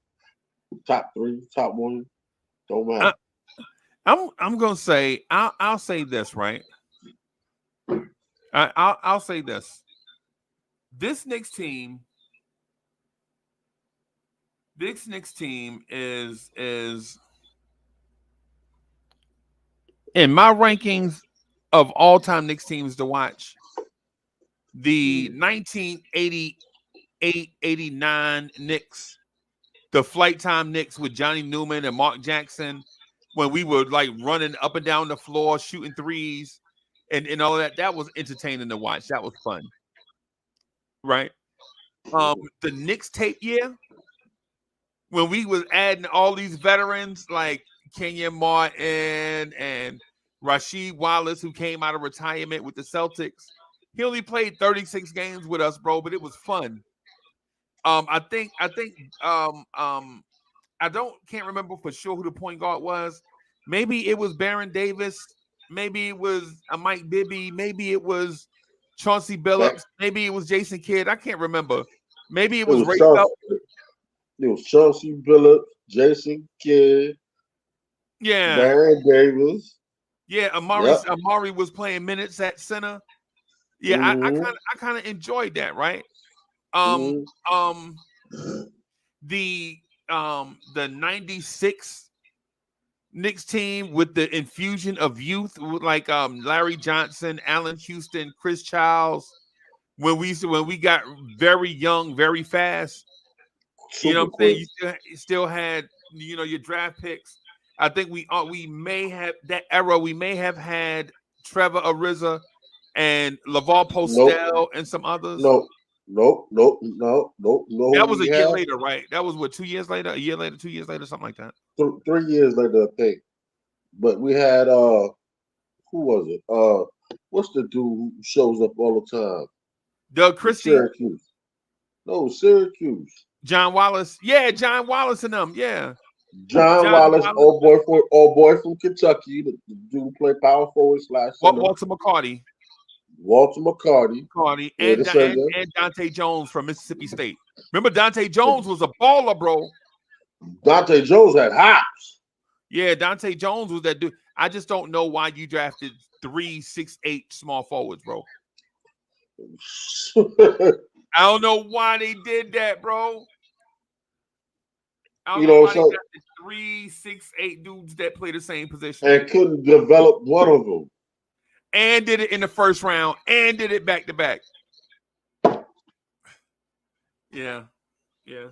Top 3, top 1, don't matter. I'm gonna say I'll say this, right? I'll say this. This Knicks team is in my rankings of all-time Knicks teams to watch. The 1988-89 Knicks, the flight time Knicks with Johnny Newman and Mark Jackson, when we were like running up and down the floor, shooting threes and all of that. That was entertaining to watch. That was fun. Right. The Knicks tape year, when we was adding all these veterans like Kenyon Martin and Rasheed Wallace, who came out of retirement with the Celtics. He only played 36 games with us, bro, but it was fun. I can't remember for sure who the point guard was. Maybe it was Baron Davis. Maybe it was Mike Bibby. Maybe it was Chauncey Billups. Maybe it was Jason Kidd. I can't remember. Maybe it was Ray Phelps. It was Chauncey Billups, Jason Kidd, Yeah, Baron Davis. Yeah, Amari was playing minutes at center. Yeah, Mhm. I kind of enjoyed that, right? Mhm. The 96 Knicks team with the infusion of youth, with like Larry Johnson, Allen Houston, Chris Childs, when we got very young, very fast. You know what I'm saying? You still had, you know, your draft picks. I think we may have that era. We may have had Trevor Ariza and LaVar Postel and some others. Nope. That was a year have? later, right? That was what, 2 years later, a year later, 2 years later, something like that. 3 years later, I think. But we had who was it? What's the dude who shows up all the time? Doug Christie. Syracuse. No, Syracuse. John Wallace. Yeah, John Wallace and them. Yeah. John Wallace, old boy from Kentucky, the dude who played power forward / center. Walter McCarty. And Dante Jones from Mississippi State. Remember, Dante Jones was a baller, bro. Dante Jones had hops. Yeah, Dante Jones was that dude. I just don't know why you drafted 3 6'8" small forwards, bro. I don't know why they did that, bro. I don't know why they got the 3 6'8" dudes that play the same position and couldn't develop one of them. And did it in the first round and did it back to back. Yeah. Yeah.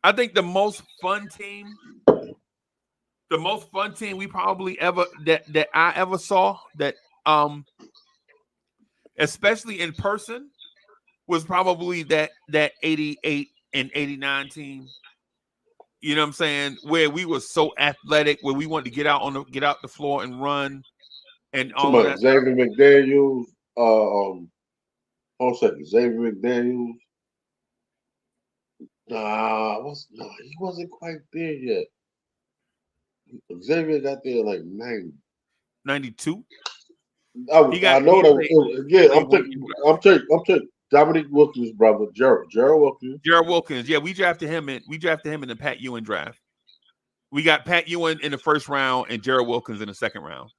I think the most fun team we probably ever that I ever saw, that especially in person, was probably that 88 and 89 team. You know what I'm saying? Where we were so athletic, where we wanted to get out the floor and run and all of that. Xavier McDaniels, hold on a second. Xavier McDaniels. He wasn't quite there yet. Xavier got there like 92. I know that. I'm taking Dominique Wilkins' brother, Gerald Wilkins. Gerald Wilkins. Yeah, we drafted him in the Pat Ewing draft. We got Pat Ewing in the first round and Gerald Wilkins in the second round.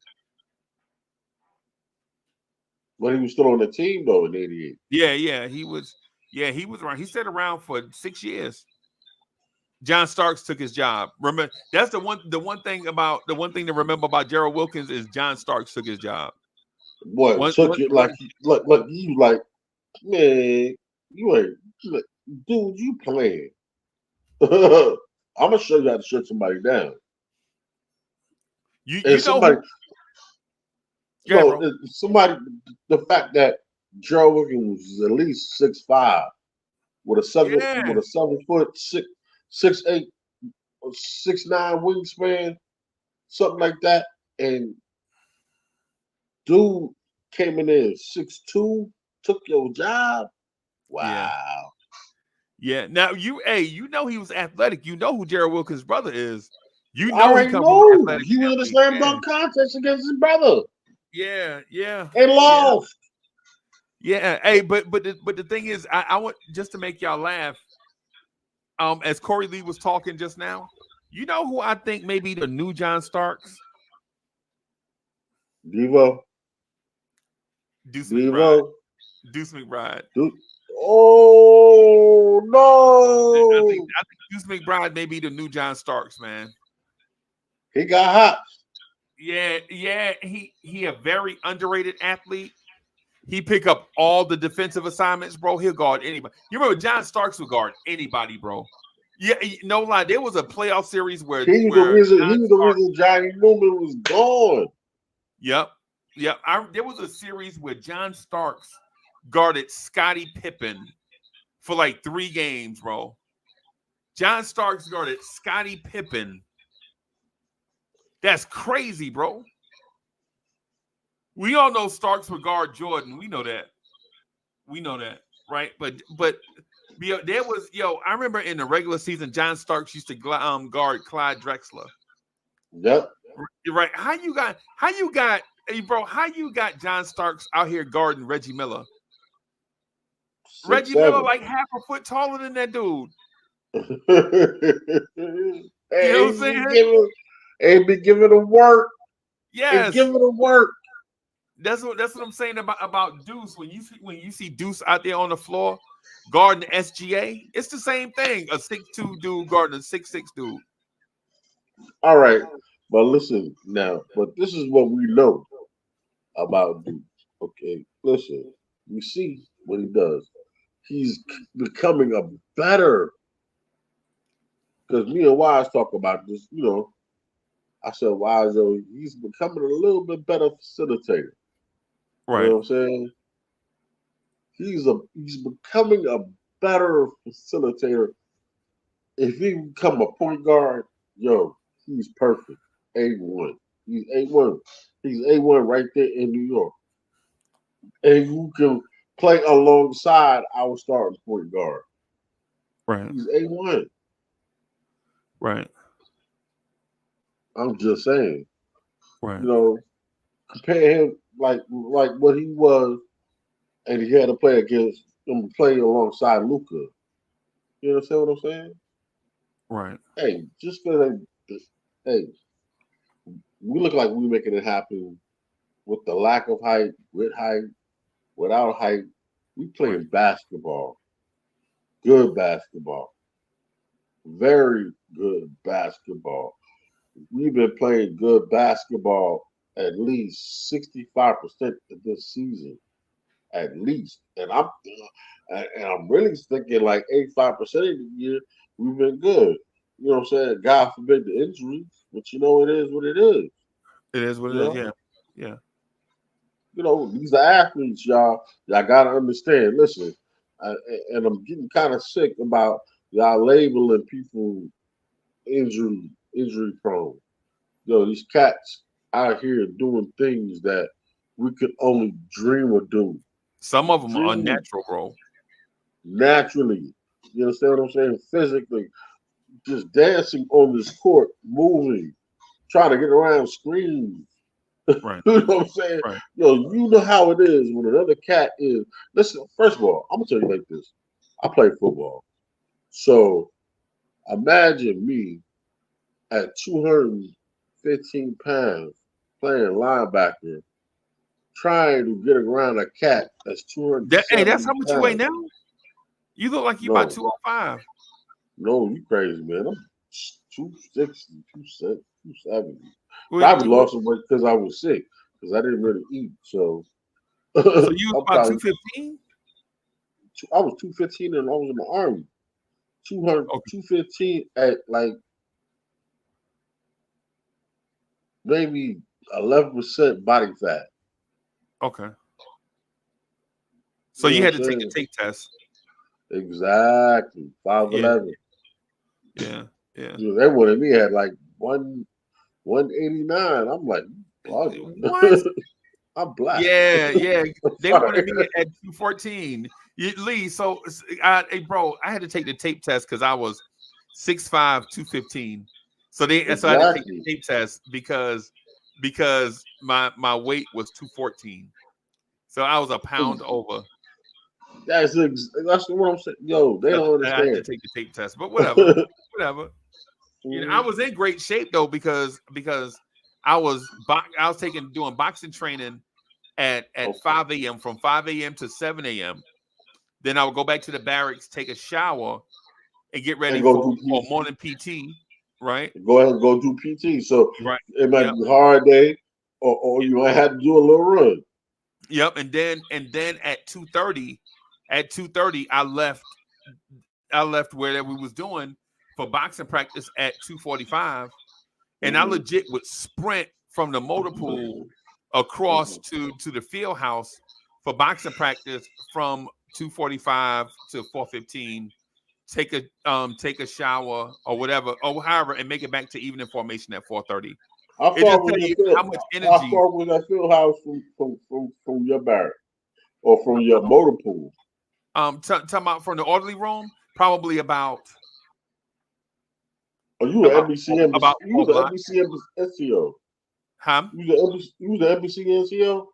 But he was still on the team though in '88. Yeah, he was around. He stayed around for 6 years. John Starks took his job. Remember, that's the one thing to remember about Gerald Wilkins is John Starks took his job. Boy, took it like you like, man, you ain't, dude, you playing. I'm gonna show you how to shut somebody down. You And know somebody, who, go ahead, bro. somebody, the fact that Gerald Wilkins was at least 6'5", with a 7'6", 6'8", 6'9" wingspan, something like that, and dude came in there 6'2", took your job. Wow. Yeah. Now you know he was athletic. You know who Gerald Wilkins' brother is. You I know he already come from an know. athletic He was in a family. slam dunk contest against his brother. Yeah. They lost. Yeah. Hey, but the thing is, I want just to make y'all laugh. As Corey Lee was talking just now, you know who I think may be the new John Starks? Devo. Deuce McBride. Dude. Oh I no! think Deuce McBride may be the new John Starks, man. He got hot. Yeah. He a very underrated athlete. He pick up all the defensive assignments, bro. He'll guard anybody. You remember John Starks would guard anybody, bro. Yeah, no lie. There was a playoff series where He was the reason Johnny Newman was gone. Yep. There was a series where John Starks guarded Scottie Pippen for like 3 games, bro. John Starks guarded Scottie Pippen. That's crazy, bro. We all know Starks would guard Jordan. We know that, right? But there was, I remember in the regular season, John Starks used to guard Clyde Drexler. Yep. Right. How you got, hey, bro, how you got John Starks out here guarding Reggie Miller? 6'7". Reggie Miller like half a foot taller than that dude. Hey, You know what I'm saying? Ain't been giving him work. Yes. Giving him work. That's what I'm saying about Deuce. When you see Deuce out there on the floor guarding the SGA, it's the same thing. A 6'2" dude guarding a 6'6" dude. All right. But listen now, but this is what we know about Deuce. Okay. Listen, we see what he does. He's becoming a better, because me and Wise talk about this, I said, Wise, he's becoming a little bit better facilitator. Right. You know what I'm saying? He's becoming a better facilitator. If he become a point guard, he's perfect. A1. He's A1. He's A1 right there in New York. And who can play alongside our starting point guard. Right. He's A1. Right. I'm just saying. Right. Compare him like what he was, and he had to play against him, play alongside Luka. You understand what I'm saying? Right. Hey, just because we look like we're making it happen with the lack of height, with height, without height. We playing basketball. Good basketball. Very good basketball. We've been playing good basketball at least 65% of this season. At least. And I'm really thinking like 85% of the year we've been good. You know what I'm saying? God forbid the injuries, but it is what it is. It is what it is, yeah. These are athletes, y'all. Y'all gotta understand. Listen, and I'm getting kind of sick about y'all labeling people injury prone. These cats out here doing things that we could only dream of doing. Some of them are unnatural, bro. Naturally. You understand what I'm saying? Physically. Just dancing on this court, moving, trying to get around screens. Right. You know what I'm saying? Right. You know how it is when another cat is. Listen, first of all, I'm going to tell you like this. I play football. So imagine me at 215 pounds playing linebacker, trying to get around a cat that's 200. Hey, that's how much you weigh now? You look like you about 205. No, you crazy, man. I'm 260, 270. Probably lost some weight because I was sick, because I didn't really eat. So So you was I'm about probably 215? I was 215 and I was in the army. 200, Okay. 215 at like maybe 11% body fat. Okay. So You you know had what to I'm take saying? the tape test. Exactly. Yeah, 5'11. yeah, yeah. Dude, they wanted me at like 189. I'm like, bugging. What? I'm black. Yeah, yeah. I'm They sorry. wanted me at 214. Lee, so hey, bro, I had to take the tape test because I was 6'5", 215. So I had to take the Exactly. tape test because my weight was 214. So I was a pound over. That's what I'm saying. Yo, they So don't I had to understand. take the tape test. But whatever, whatever. I was in great shape though because I was doing boxing training at Okay. 5 a.m. from 5 a.m. to 7 a.m. Then I would go back to the barracks, take a shower, and get ready And go for do PT. morning PT. Right. Go ahead and go do PT. So Right. it might Yep. be a hard day, or you might have to do a little run. Yep. And then at 2:30, I left where that we was doing for boxing practice at 2:45. And I legit would sprint from the motor pool across to the field house for boxing practice from 2:45 to 4:15. Take a shower or whatever or however, and make it back to evening formation at 4:30. How It far just was tell that you field? how much How energy. far was that field house from your barrack or from your motor pool? Talking about from the orderly room, probably about Oh, you were NBC, about you 4 was the blocks. NBC NCO. Huh? You was the NBC NCO.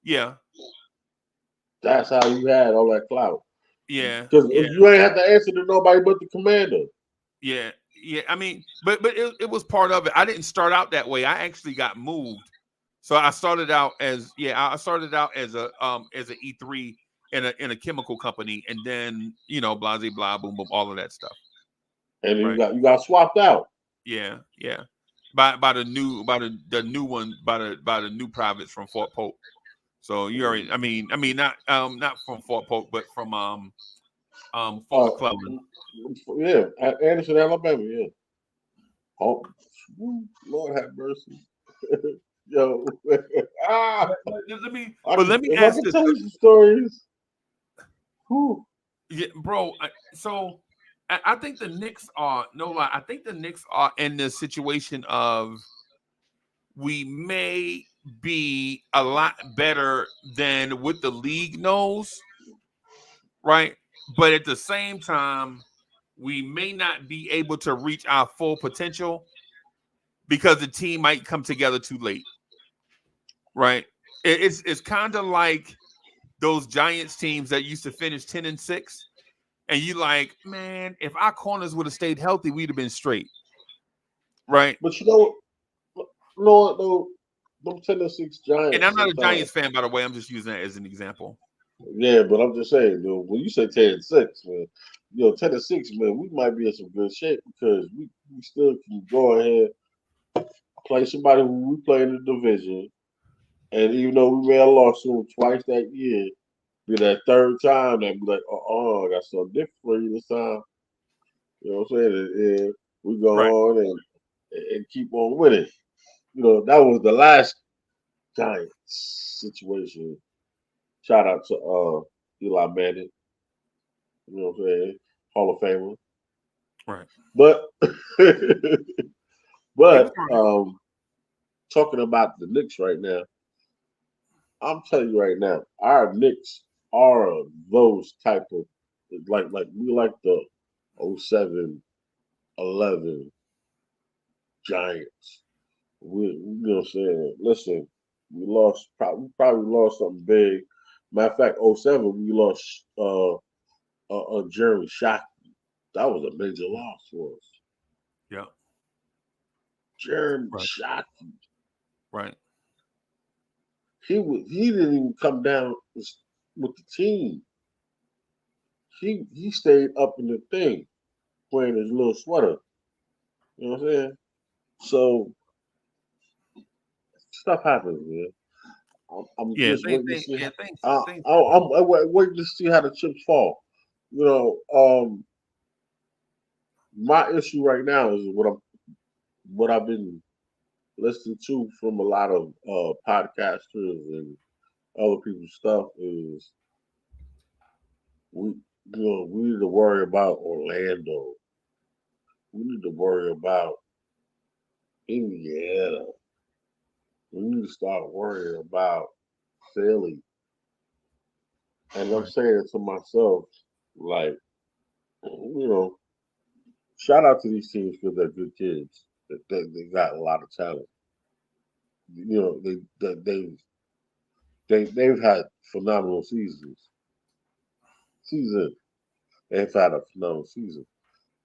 Yeah, That's how you had all that clout. yeah, Because yeah. you ain't have to answer to nobody but the commander. Yeah, yeah. I mean, but it was part of it. I didn't start out that way. I actually got moved. So I started out as a E3 in a chemical company, and then blah blah blah, boom boom, all of that stuff. And then Right? you got swapped out. Yeah, yeah. By the new privates from Fort Polk. So you already. I mean not from Fort Polk, but from Fort McClellan. Yeah, Anderson, Alabama. Yeah. Oh, Lord have mercy. Yo, Let me if I ask can this. tell you some stories. Whew. Yeah, bro. So I think the Knicks are no lie. I think the Knicks are in the situation of we may be a lot better than what the league knows, right? But at the same time, we may not be able to reach our full potential because the team might come together too late, right? It's kind of like those Giants teams that used to finish 10-6. And you like, man, if our corners would have stayed healthy, we'd have been straight. Right. But you know what, though? Them Tennessee Giants. And I'm not a sometimes. Giants fan, by the way. I'm just using that as an example. Yeah, but I'm just saying, dude, when you say 10-6, man, 10-6, man, we might be in some good shape because we still can go ahead, play somebody who we play in the division. And even though we may have lost to them twice that year, be that third time that be like, I got something different for you this time. You know what I'm saying? And we go Right. on and keep on winning. That was the last Giants situation. Shout out to Eli Manning. You know what I'm saying? Hall of Famer. Right. But Right. talking about the Knicks right now, I'm telling you right now, our Knicks are those type of like we like the 07, 11 Giants. You know what I'm saying? Listen, we probably lost something big. Matter of fact, 07 we lost Jeremy Shockey. That was a major loss for us. Yeah. Jeremy Right. Shockey. Right. He didn't even come down with the team. He stayed up in the thing, wearing his little sweater. You know what I'm saying? So stuff happens, man. I'm Yeah, just waiting to see. thanks. I'm waiting to see how the chips fall. You know, my issue right now is what I've been listening to from a lot of podcasters and other people's stuff is we we need to worry about Orlando. We need to worry about Indiana. We need to start worrying about Philly. And I'm Right. saying to myself, like, shout out to these teams because they're good kids. They got a lot of talent. They've had phenomenal seasons. They've had a phenomenal season.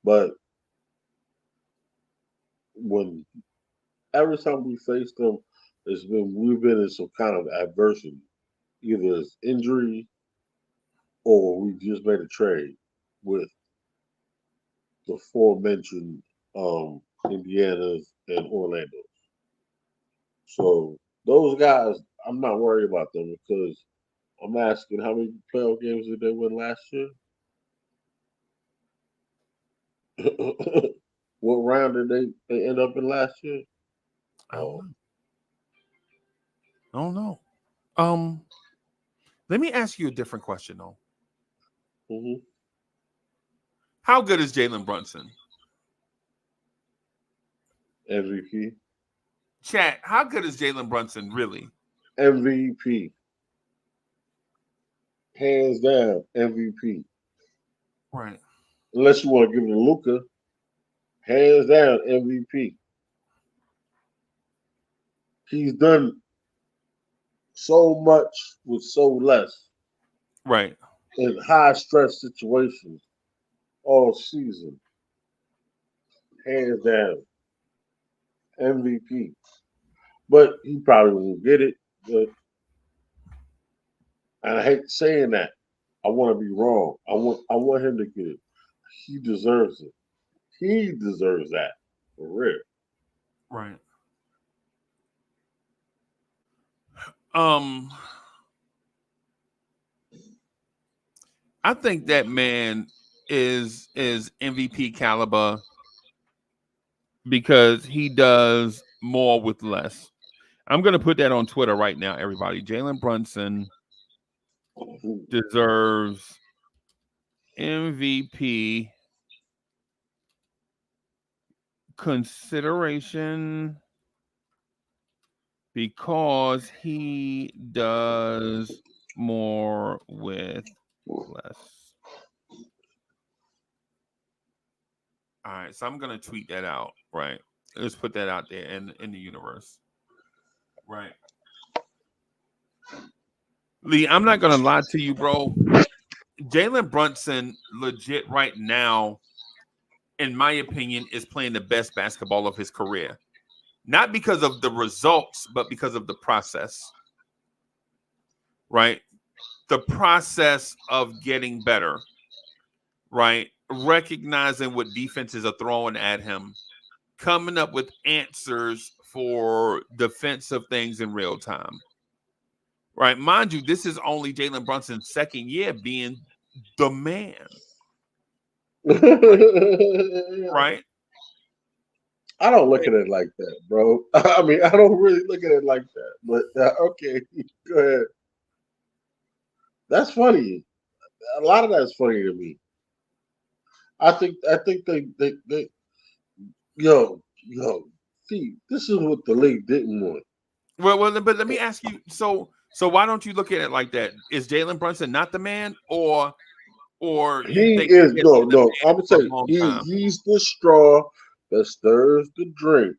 But when every time we face them, we've been in some kind of adversity. Either it's injury or we just made a trade with the aforementioned Indiana's and Orlando. So those guys, I'm not worried about them because I'm asking how many playoff games did they win last year? What round did they end up in last year? I don't know. Let me ask you a different question though. Mm-hmm. How good is Jaylen Brunson? MVP. Chat, how good is Jaylen Brunson really? MVP. Hands down, MVP. Right. Unless you want to give it to Luca, hands down, MVP. He's done so much with so less Right. in high stress situations all season. Hands down, MVP. But he probably won't get it. But and I hate saying that. I want to be wrong. I want him to get it. He deserves it. He deserves that for real. Right. I think that man is MVP caliber because he does more with less. I'm going to put that on Twitter right now, everybody. Jaylen Brunson deserves MVP consideration because he does more with less. All right, so I'm going to tweet that out, right? Let's put that out there in the universe. Right. Lee, I'm not going to lie to you, bro. Jaylen Brunson, legit right now, in my opinion, is playing the best basketball of his career. Not because of the results, but because of the process. Right? The process of getting better. Right? Recognizing what defenses are throwing at him. Coming up with answers for defensive things in real time. Right? Mind you, this is only Jaylen Brunson's second year being the man. Right? I don't look at it like that, bro. I mean, I don't really look at it like that. But okay, go ahead. That's funny. A lot of that's funny to me. I think they yo. See, this is what the league didn't want. Well, but let me ask you. So why don't you look at it like that? Is Jaylen Brunson not the man, or you He think is he no. I'm gonna for say a long time? he's the straw that stirs the drink.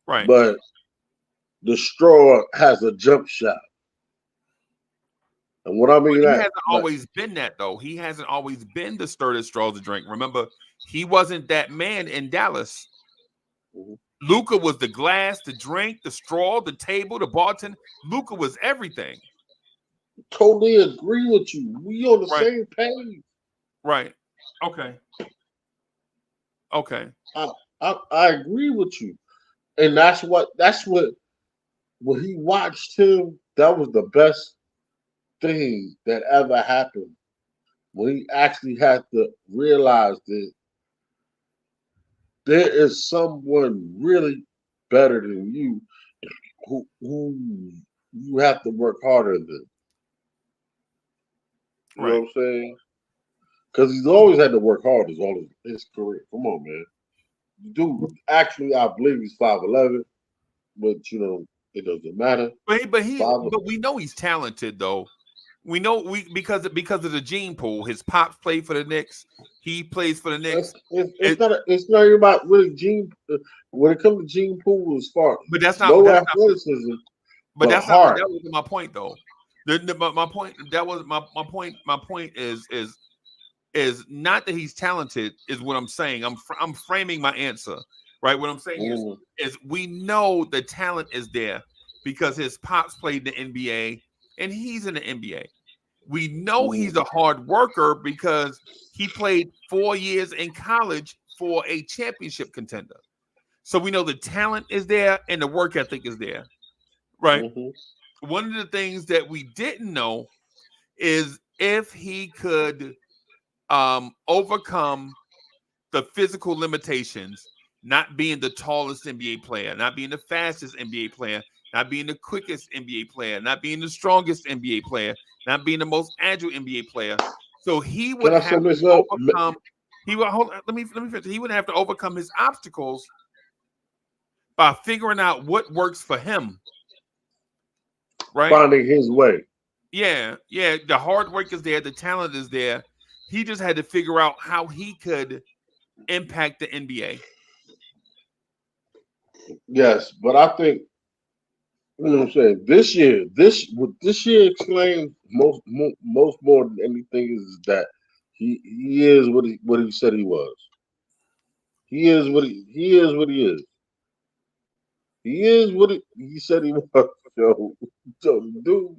Right. But the straw has a jump shot. And what I mean He that hasn't always been that though. He hasn't always been the stir that straws the drink. Remember, he wasn't that man in Dallas. Luka was the glass, the drink, the straw, the table, the bartender. Luka was everything. Totally agree with you. We on the Right. same page. Right. Okay. I agree with you. And that's what when he watched him, that was the best thing that ever happened. When he actually had to realize that there is someone really better than you who you have to work harder than. You know Right. what I'm saying? Because he's always had to work hard his career. Come on, man. Dude, actually, I believe he's 5'11", but it doesn't matter. But we know he's talented though. We know because of the gene pool. His pops played for the Knicks. He plays for the Knicks. It's not even about really gene. When it comes to gene pool, as far But that's not no that's not athleticism, but but that's not heart. that was my point though. My point that was my point. My point is not that he's talented. Is what I'm saying. I'm framing my answer right. What I'm saying is we know the talent is there because his pops played in the NBA and he's in the NBA. We know he's a hard worker because he played 4 years in college for a championship contender. So we know the talent is there and the work ethic is there, right? One of the things that we didn't know is if he could overcome the physical limitations, not being the tallest NBA player, not being the fastest NBA player, not being the quickest NBA player, not being the strongest NBA player, not being the most agile NBA player. So he would have to overcome. He would let me finish. He would have to overcome his obstacles by figuring out what works for him. Right? Finding his way. Yeah. The hard work is there, the talent is there. He just had to figure out how he could impact the NBA. Yes, but I think what I'm saying. This year explains most more than anything is that he is what he said he was. He is what he is what he is. He is what he said he was. So dude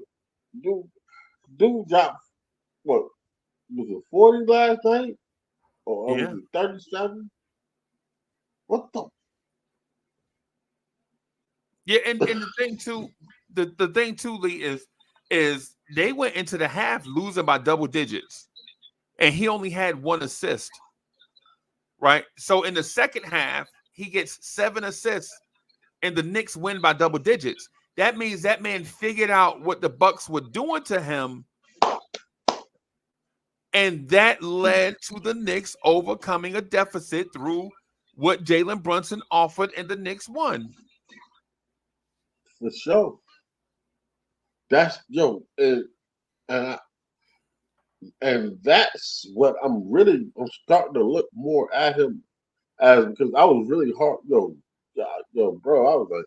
dropped what was it 40 last night or was it 37? What the? Yeah, and the thing too, the thing too, Lee, is they went into the half losing by double digits, and he only had 1 assist. Right. So in the second half, he gets 7 assists, and the Knicks win by double digits. That means that man figured out what the Bucks were doing to him, and that led to the Knicks overcoming a deficit through what Jaylen Brunson offered, and the Knicks won. For sure. That's and that's what I'm starting to look more at him as because I was really hard, bro. I was like,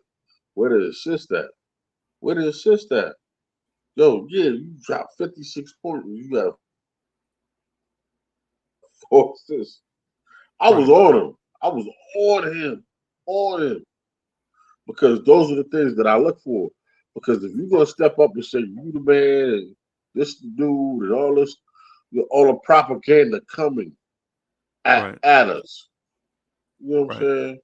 where the assist at? Where the assist at? Yo, yeah, you dropped 56 points. You got 4 assists. I was on him. I was on him. Because those are the things that I look for. Because if you're gonna step up and say you the man and this the dude and all this, all the propaganda coming at us. You know what I'm saying?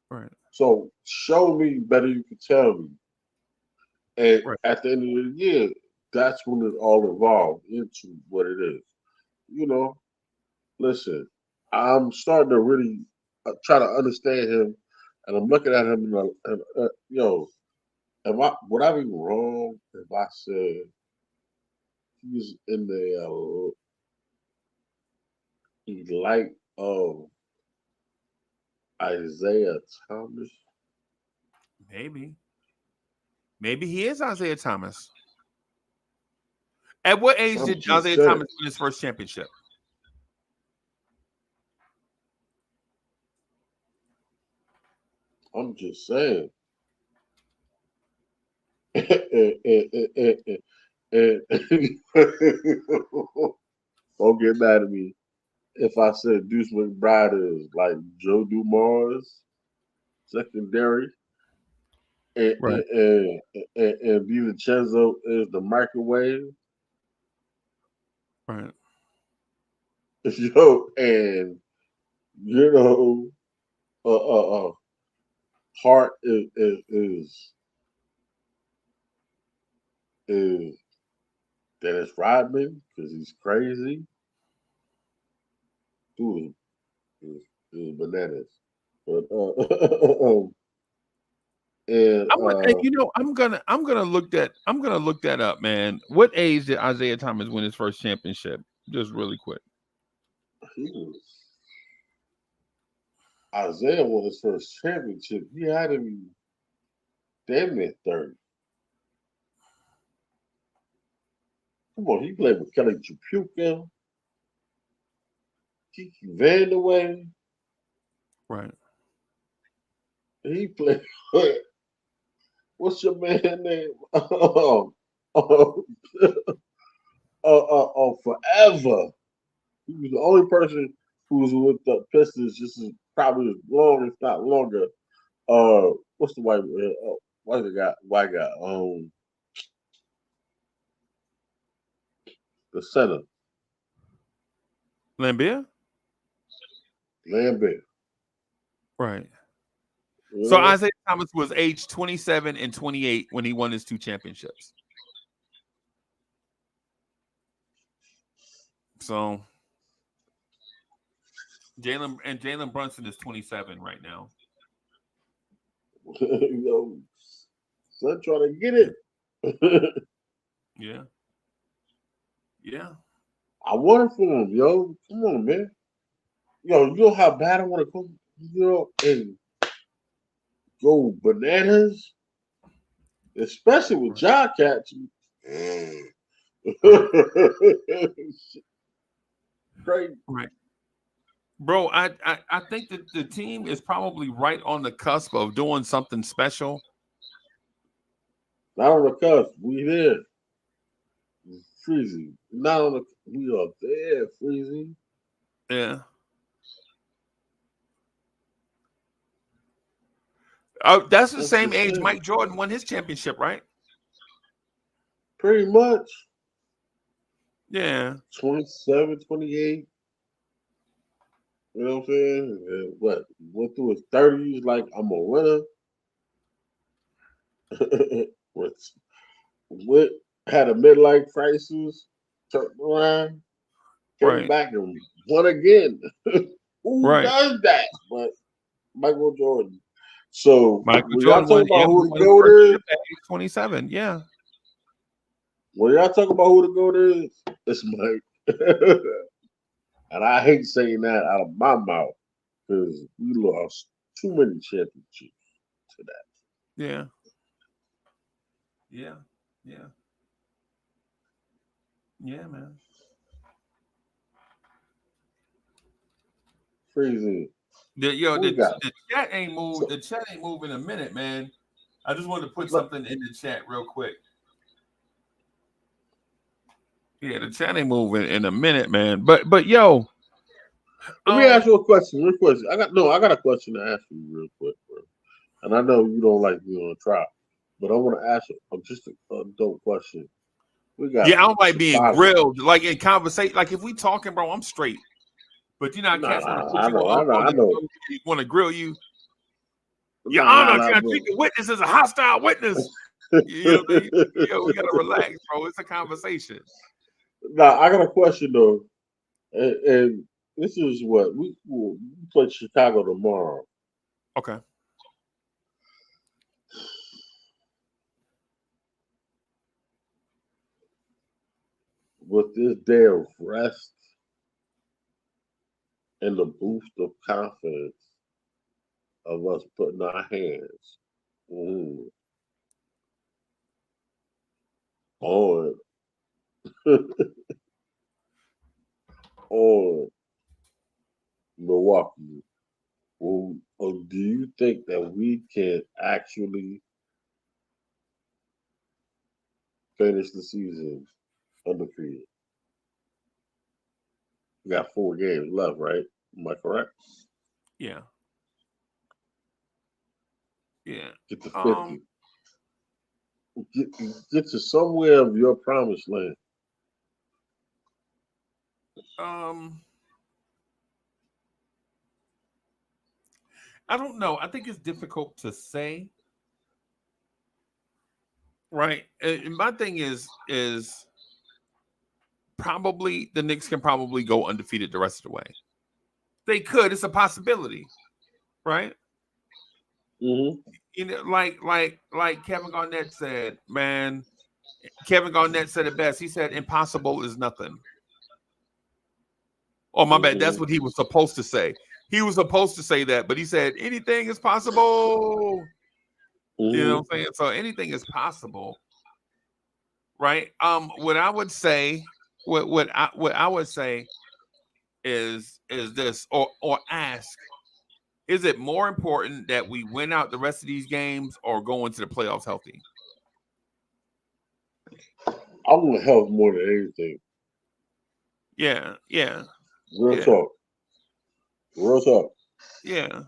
Right. So show me better you can tell me. And at the end of the year, that's when it all evolved into what it is. Listen, I'm starting to really try to understand him, and I'm looking at him would I be wrong if I said he's in the light of Isaiah Thomas? Maybe he is Isaiah Thomas. At what age did Isaiah Thomas win his first championship? I'm just saying. Don't get mad at me if I said Deuce McBride is like Joe Dumars secondary, and DiVincenzo is the microwave. Right. And Hart is is Dennis Rodman because he's crazy. Dude is bananas. But and You know, I'm gonna look that up, man. What age did Isaiah Thomas win his first championship? Just really quick. Isaiah won his first championship. He had to be damn near 30. Come on, he played with Kelly Tripucka, Kiki Vandeweghe. Right. He played. What's your man name? Forever. He was the only person who was with the Pistons just as probably as long, if not longer. What's the white man? White guy. The center. Lambert? Lambert. Right. You So know? Isaiah Thomas was age 27 and 28 when he won his 2 championships. So Jaylen Brunson is 27 right now. Yo, son trying to get it. Yeah. Yeah. I want it for him, yo. Come on, man. Yo, you know how bad I want to go, and go bananas? Especially with John catching. Great. Right. Bro, I think that the team is probably right on the cusp of doing something special. Not on the cusp. We there. Freezy. Not on the. We are there, Freezy. Yeah. That's the same age Mike Jordan won his championship, right? Pretty much. Yeah. 27, 28. You know what I'm saying? And what? Went through his 30s like I'm a winner. What had a midlife crisis, turned around, came back and won again. Who does that? But Michael Jordan. So Michael y'all Jordan talk about who the GOAT GOAT is? At age 27, yeah. When y'all talk about who the GOAT is, it's Mike. And I hate saying that out of my mouth because we lost too many championships to that. Yeah. Yeah. Yeah. Yeah, man. Freezing. The chat ain't moved. The chat ain't moving in a minute, man. I just wanted to put something in the chat real quick. Yeah, the chat ain't moving in a minute, man. But yo, let me ask you a question. Real quick. I got a question to ask you real quick, bro. And I know you don't like being on a trial, but I want to ask you just a dope question. I don't like being grilled. Like in conversation, like if we talking, bro, I'm straight. But you know, cats want to put you on. I know. You want to grill you. Your Honor, can I treat the witness as a hostile witness? You know what I mean? Yo, we gotta relax, bro. It's a conversation. Now, I got a question though, and this is what we play Chicago tomorrow. Okay. With this day of rest and the boost of confidence of us putting our hands on on Milwaukee, or do you think that we can actually finish the season undefeated? We got 4 games left, right? Am I correct? Yeah. Yeah. Get to 50. Get to somewhere of your promised land. I don't know. I think it's difficult to say. Right. And my thing is probably the Knicks can probably go undefeated the rest of the way. They could. It's a possibility, right? Mm-hmm. You know, like Kevin Garnett said, man. Kevin Garnett said it best. He said, "Impossible is nothing." Oh, my bad. That's what he was supposed to say. He was supposed to say that, but he said anything is possible. You know what I'm saying? So anything is possible, right? What I would say, what I would say is this, or ask: is it more important that we win out the rest of these games or go into the playoffs healthy? I want health more than anything. Yeah, yeah, Real yeah, talk. Real talk. yeah,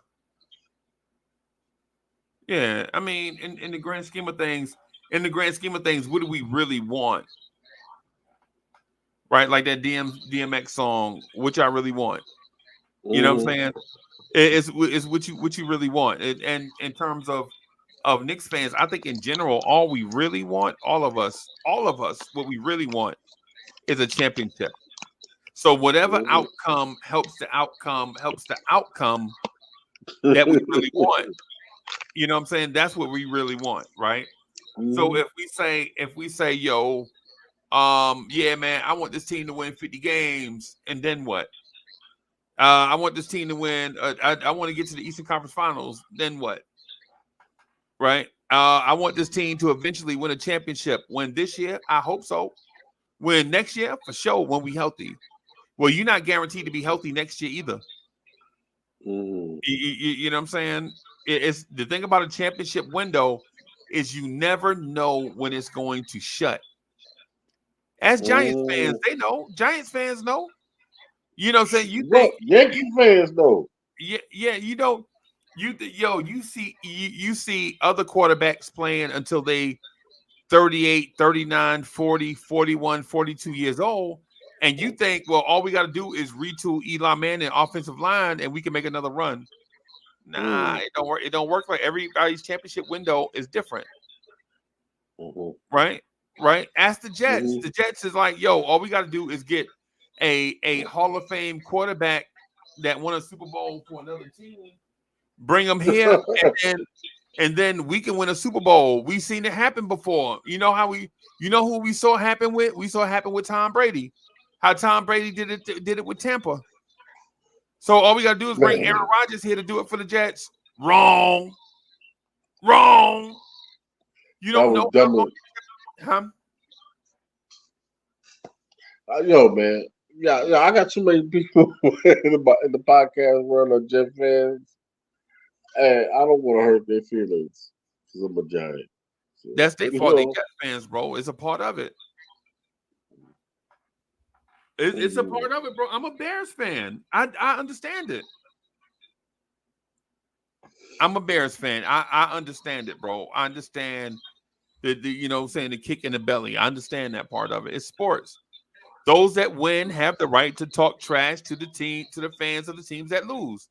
yeah. I mean, in the grand scheme of things, what do we really want? Right, like that DMX song, which I really want. You know what I'm saying? It's what you really want. And in terms of Knicks fans, I think in general, all we really want, all of us, what we really want is a championship. So whatever outcome helps the outcome that we really want. You know what I'm saying? That's what we really want, right? So if we say, yo, yeah, man, I want this team to win 50 games, and then what? I want this team to win. I want to get to the Eastern Conference Finals. Then what? Right? I want this team to eventually win a championship. Win this year? I hope so. Win next year? For sure, when we healthy. Well, you're not guaranteed to be healthy next year either. You know what I'm saying? It's the thing about a championship window is you never know when it's going to shut. As Giants fans, they know. Giants fans know. You know what I'm saying? You think Yankee fans know. Yeah, you know, you see other quarterbacks playing until they 38, 39, 40, 41, 42 years old. And you think, well, all we got to do is retool Eli Manning offensive line and we can make another run. Nah, it don't work. It don't work like everybody's championship window is different. Right? Right? Ask the Jets. The Jets is like, yo, all we got to do is get a Hall of Fame quarterback that won a Super Bowl for another team, bring them here, and then we can win a Super Bowl. We've seen it happen before. You know who we saw happen with? We saw it happen with Tom Brady. How Tom Brady did it with Tampa. So all we gotta do is bring Aaron Rodgers here to do it for the Jets. Wrong. You don't know how long, huh? Yo, man. Yeah, I got too many people in the podcast world of Jet fans, and I don't want to hurt their feelings because I'm a Giant. So, that's their fault. They Jet fans, bro. It's a part of it. It's a part of it, bro. I'm a Bears fan. I understand it. I'm a Bears fan. I understand it, bro. I understand the you know what I'm saying, the kick in the belly. I understand that part of it. It's sports. Those that win have the right to talk trash to the team, to the fans of the teams that lose.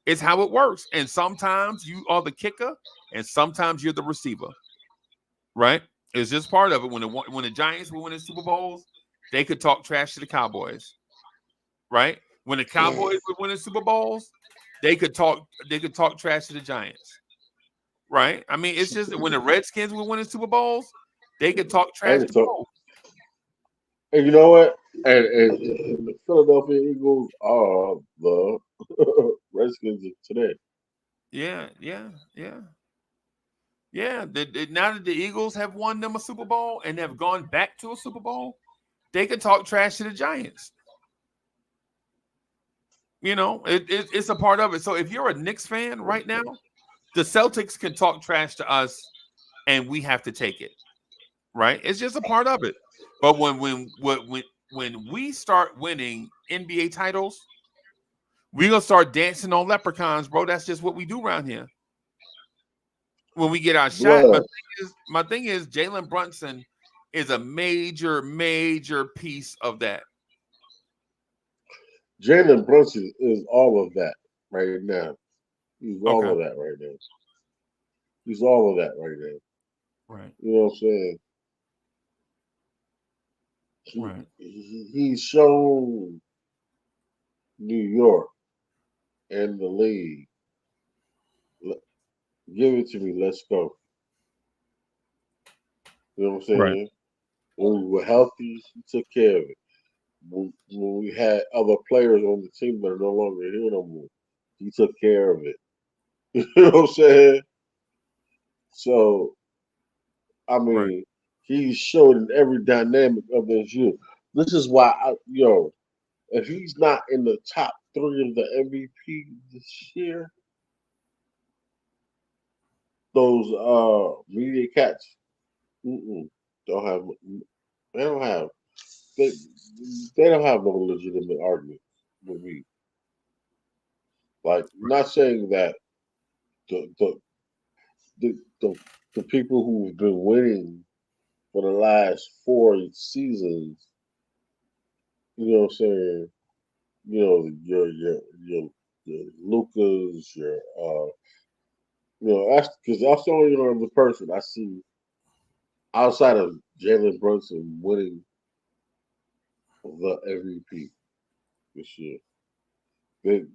It's how it works. And sometimes you are the kicker, and sometimes you're the receiver. Right? It's just part of it. When the Giants were winning Super Bowls, they could talk trash to the Cowboys. Right? When the Cowboys were winning Super Bowls, they could talk trash to the Giants. Right? I mean, it's just when the Redskins were winning Super Bowls, they could talk trash to both. And you know what? And the Philadelphia Eagles are the Redskins of today. Yeah. Now that the Eagles have won them a Super Bowl and have gone back to a Super Bowl, they can talk trash to the Giants. You know, it's a part of it. So if you're a Knicks fan right now, the Celtics can talk trash to us, and we have to take it. Right? It's just a part of it. But when we start winning NBA titles, we're gonna start dancing on leprechauns, bro. That's just what we do around here. When we get our shot, my thing is Jaylen Brunson is a major piece of that. Jaylen Brunson is all of that right now. He's all of that right now. He's all of that right now. Right. You know what I'm saying? Right. He's shown New York and the league. Give it to me. Let's go. You know what I'm Right. saying? When we were healthy, he took care of it. When we had other players on the team that are no longer here no more, he took care of it. You know what I'm saying? So, I Right. mean, he showed in every dynamic of this year. This is why, if he's not in the top 3 of the MVP this year, those media cats don't have. They don't have. They, they don't have no legitimate argument with me. Like, not saying that the the the the, the people who've been winning for the last 4 seasons, you know what I'm saying? You know, your Lucas, that's because that's the only other person I see outside of Jaylen Brunson winning the MVP this year. It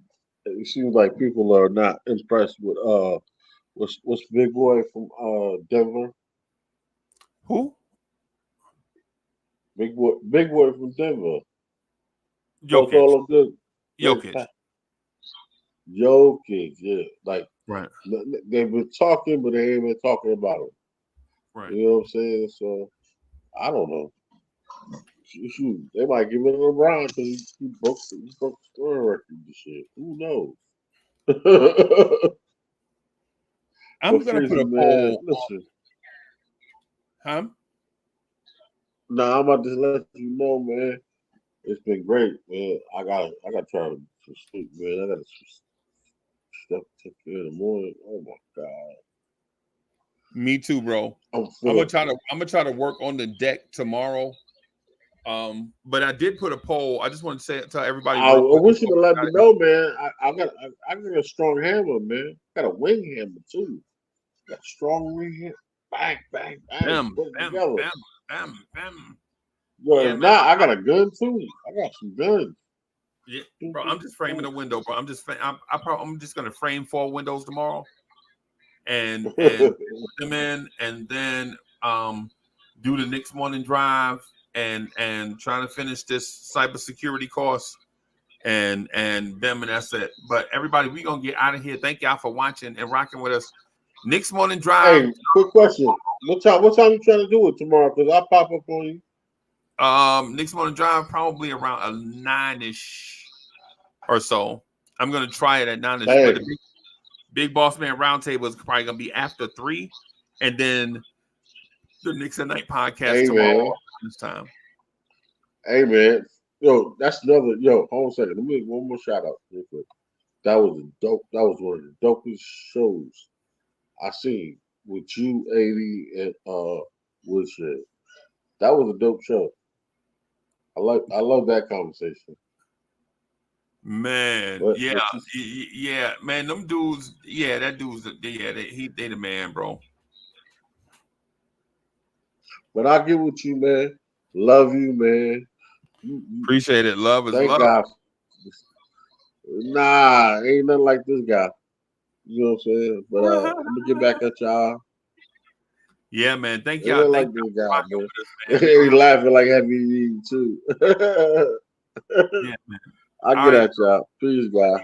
seems like people are not impressed with what's big boy from Denver? Who? Big boy from Denver. Supposed to Jokic. all look good. Jokic. Jokic, yeah. Like Right. they've been talking, but they ain't been talking about him. Right. You know what I'm saying? So I don't know. Shoot, they might give it to LeBron because he broke the scoring record this year. Who knows? I'm But gonna put Freezy, a man, poll. listen. Huh? Nah, I'm about to let you know, man. It's been great, man. I got to try to sleep, man. I got to stuff to take care of the morning. Oh my god. Me too, bro. I'm I'm feeling. gonna try to work on the deck tomorrow. But I did put a poll. I just want to tell everybody I real quick. wish you would let me know, man. I got a strong hammer, man. I got a wing hammer too. Got a strong wing hammer. Bang, bang, bang. Bam, Put it bam, together. bam, bam, bam. Yo, Yeah, if man. not, I got a gun too. I got some guns. Yeah, bro. I'm just framing a window, bro. I'm just gonna frame 4 windows tomorrow, and put them in, and then do the next morning drive, and try to finish this cybersecurity course, and them, and that's it. But everybody, we gonna get out of here. Thank y'all for watching and rocking with us. Next morning drive. Hey, quick question. What time you trying to do it tomorrow? Because I'll pop up on you. Next morning drive, probably around a 9-ish or so. I'm gonna try it at 9-ish. But the big boss man roundtable is probably gonna be after 3, and then the Knicks at Night podcast tomorrow this time. Hey man, yo, that's another. Yo, hold on a second. Let me one more shout out real quick. That was one of the dopest shows I seen with you, 80, and Woodshed. That was a dope show. I love that conversation. Man, But, yeah, man, them dudes, that dude's, they the man, bro. But I get with you, man. Love you, man. Appreciate it. Love is Thank love. God. Nah, ain't nothing like this guy. You know what I'm saying? But I'm gonna get back at y'all. Yeah, man. Thank Ain't y'all. nothing Thank like y'all this guy, man. with us, man. He laughing like heavy eating too. Yeah, man. I get at y'all. Peace, guys.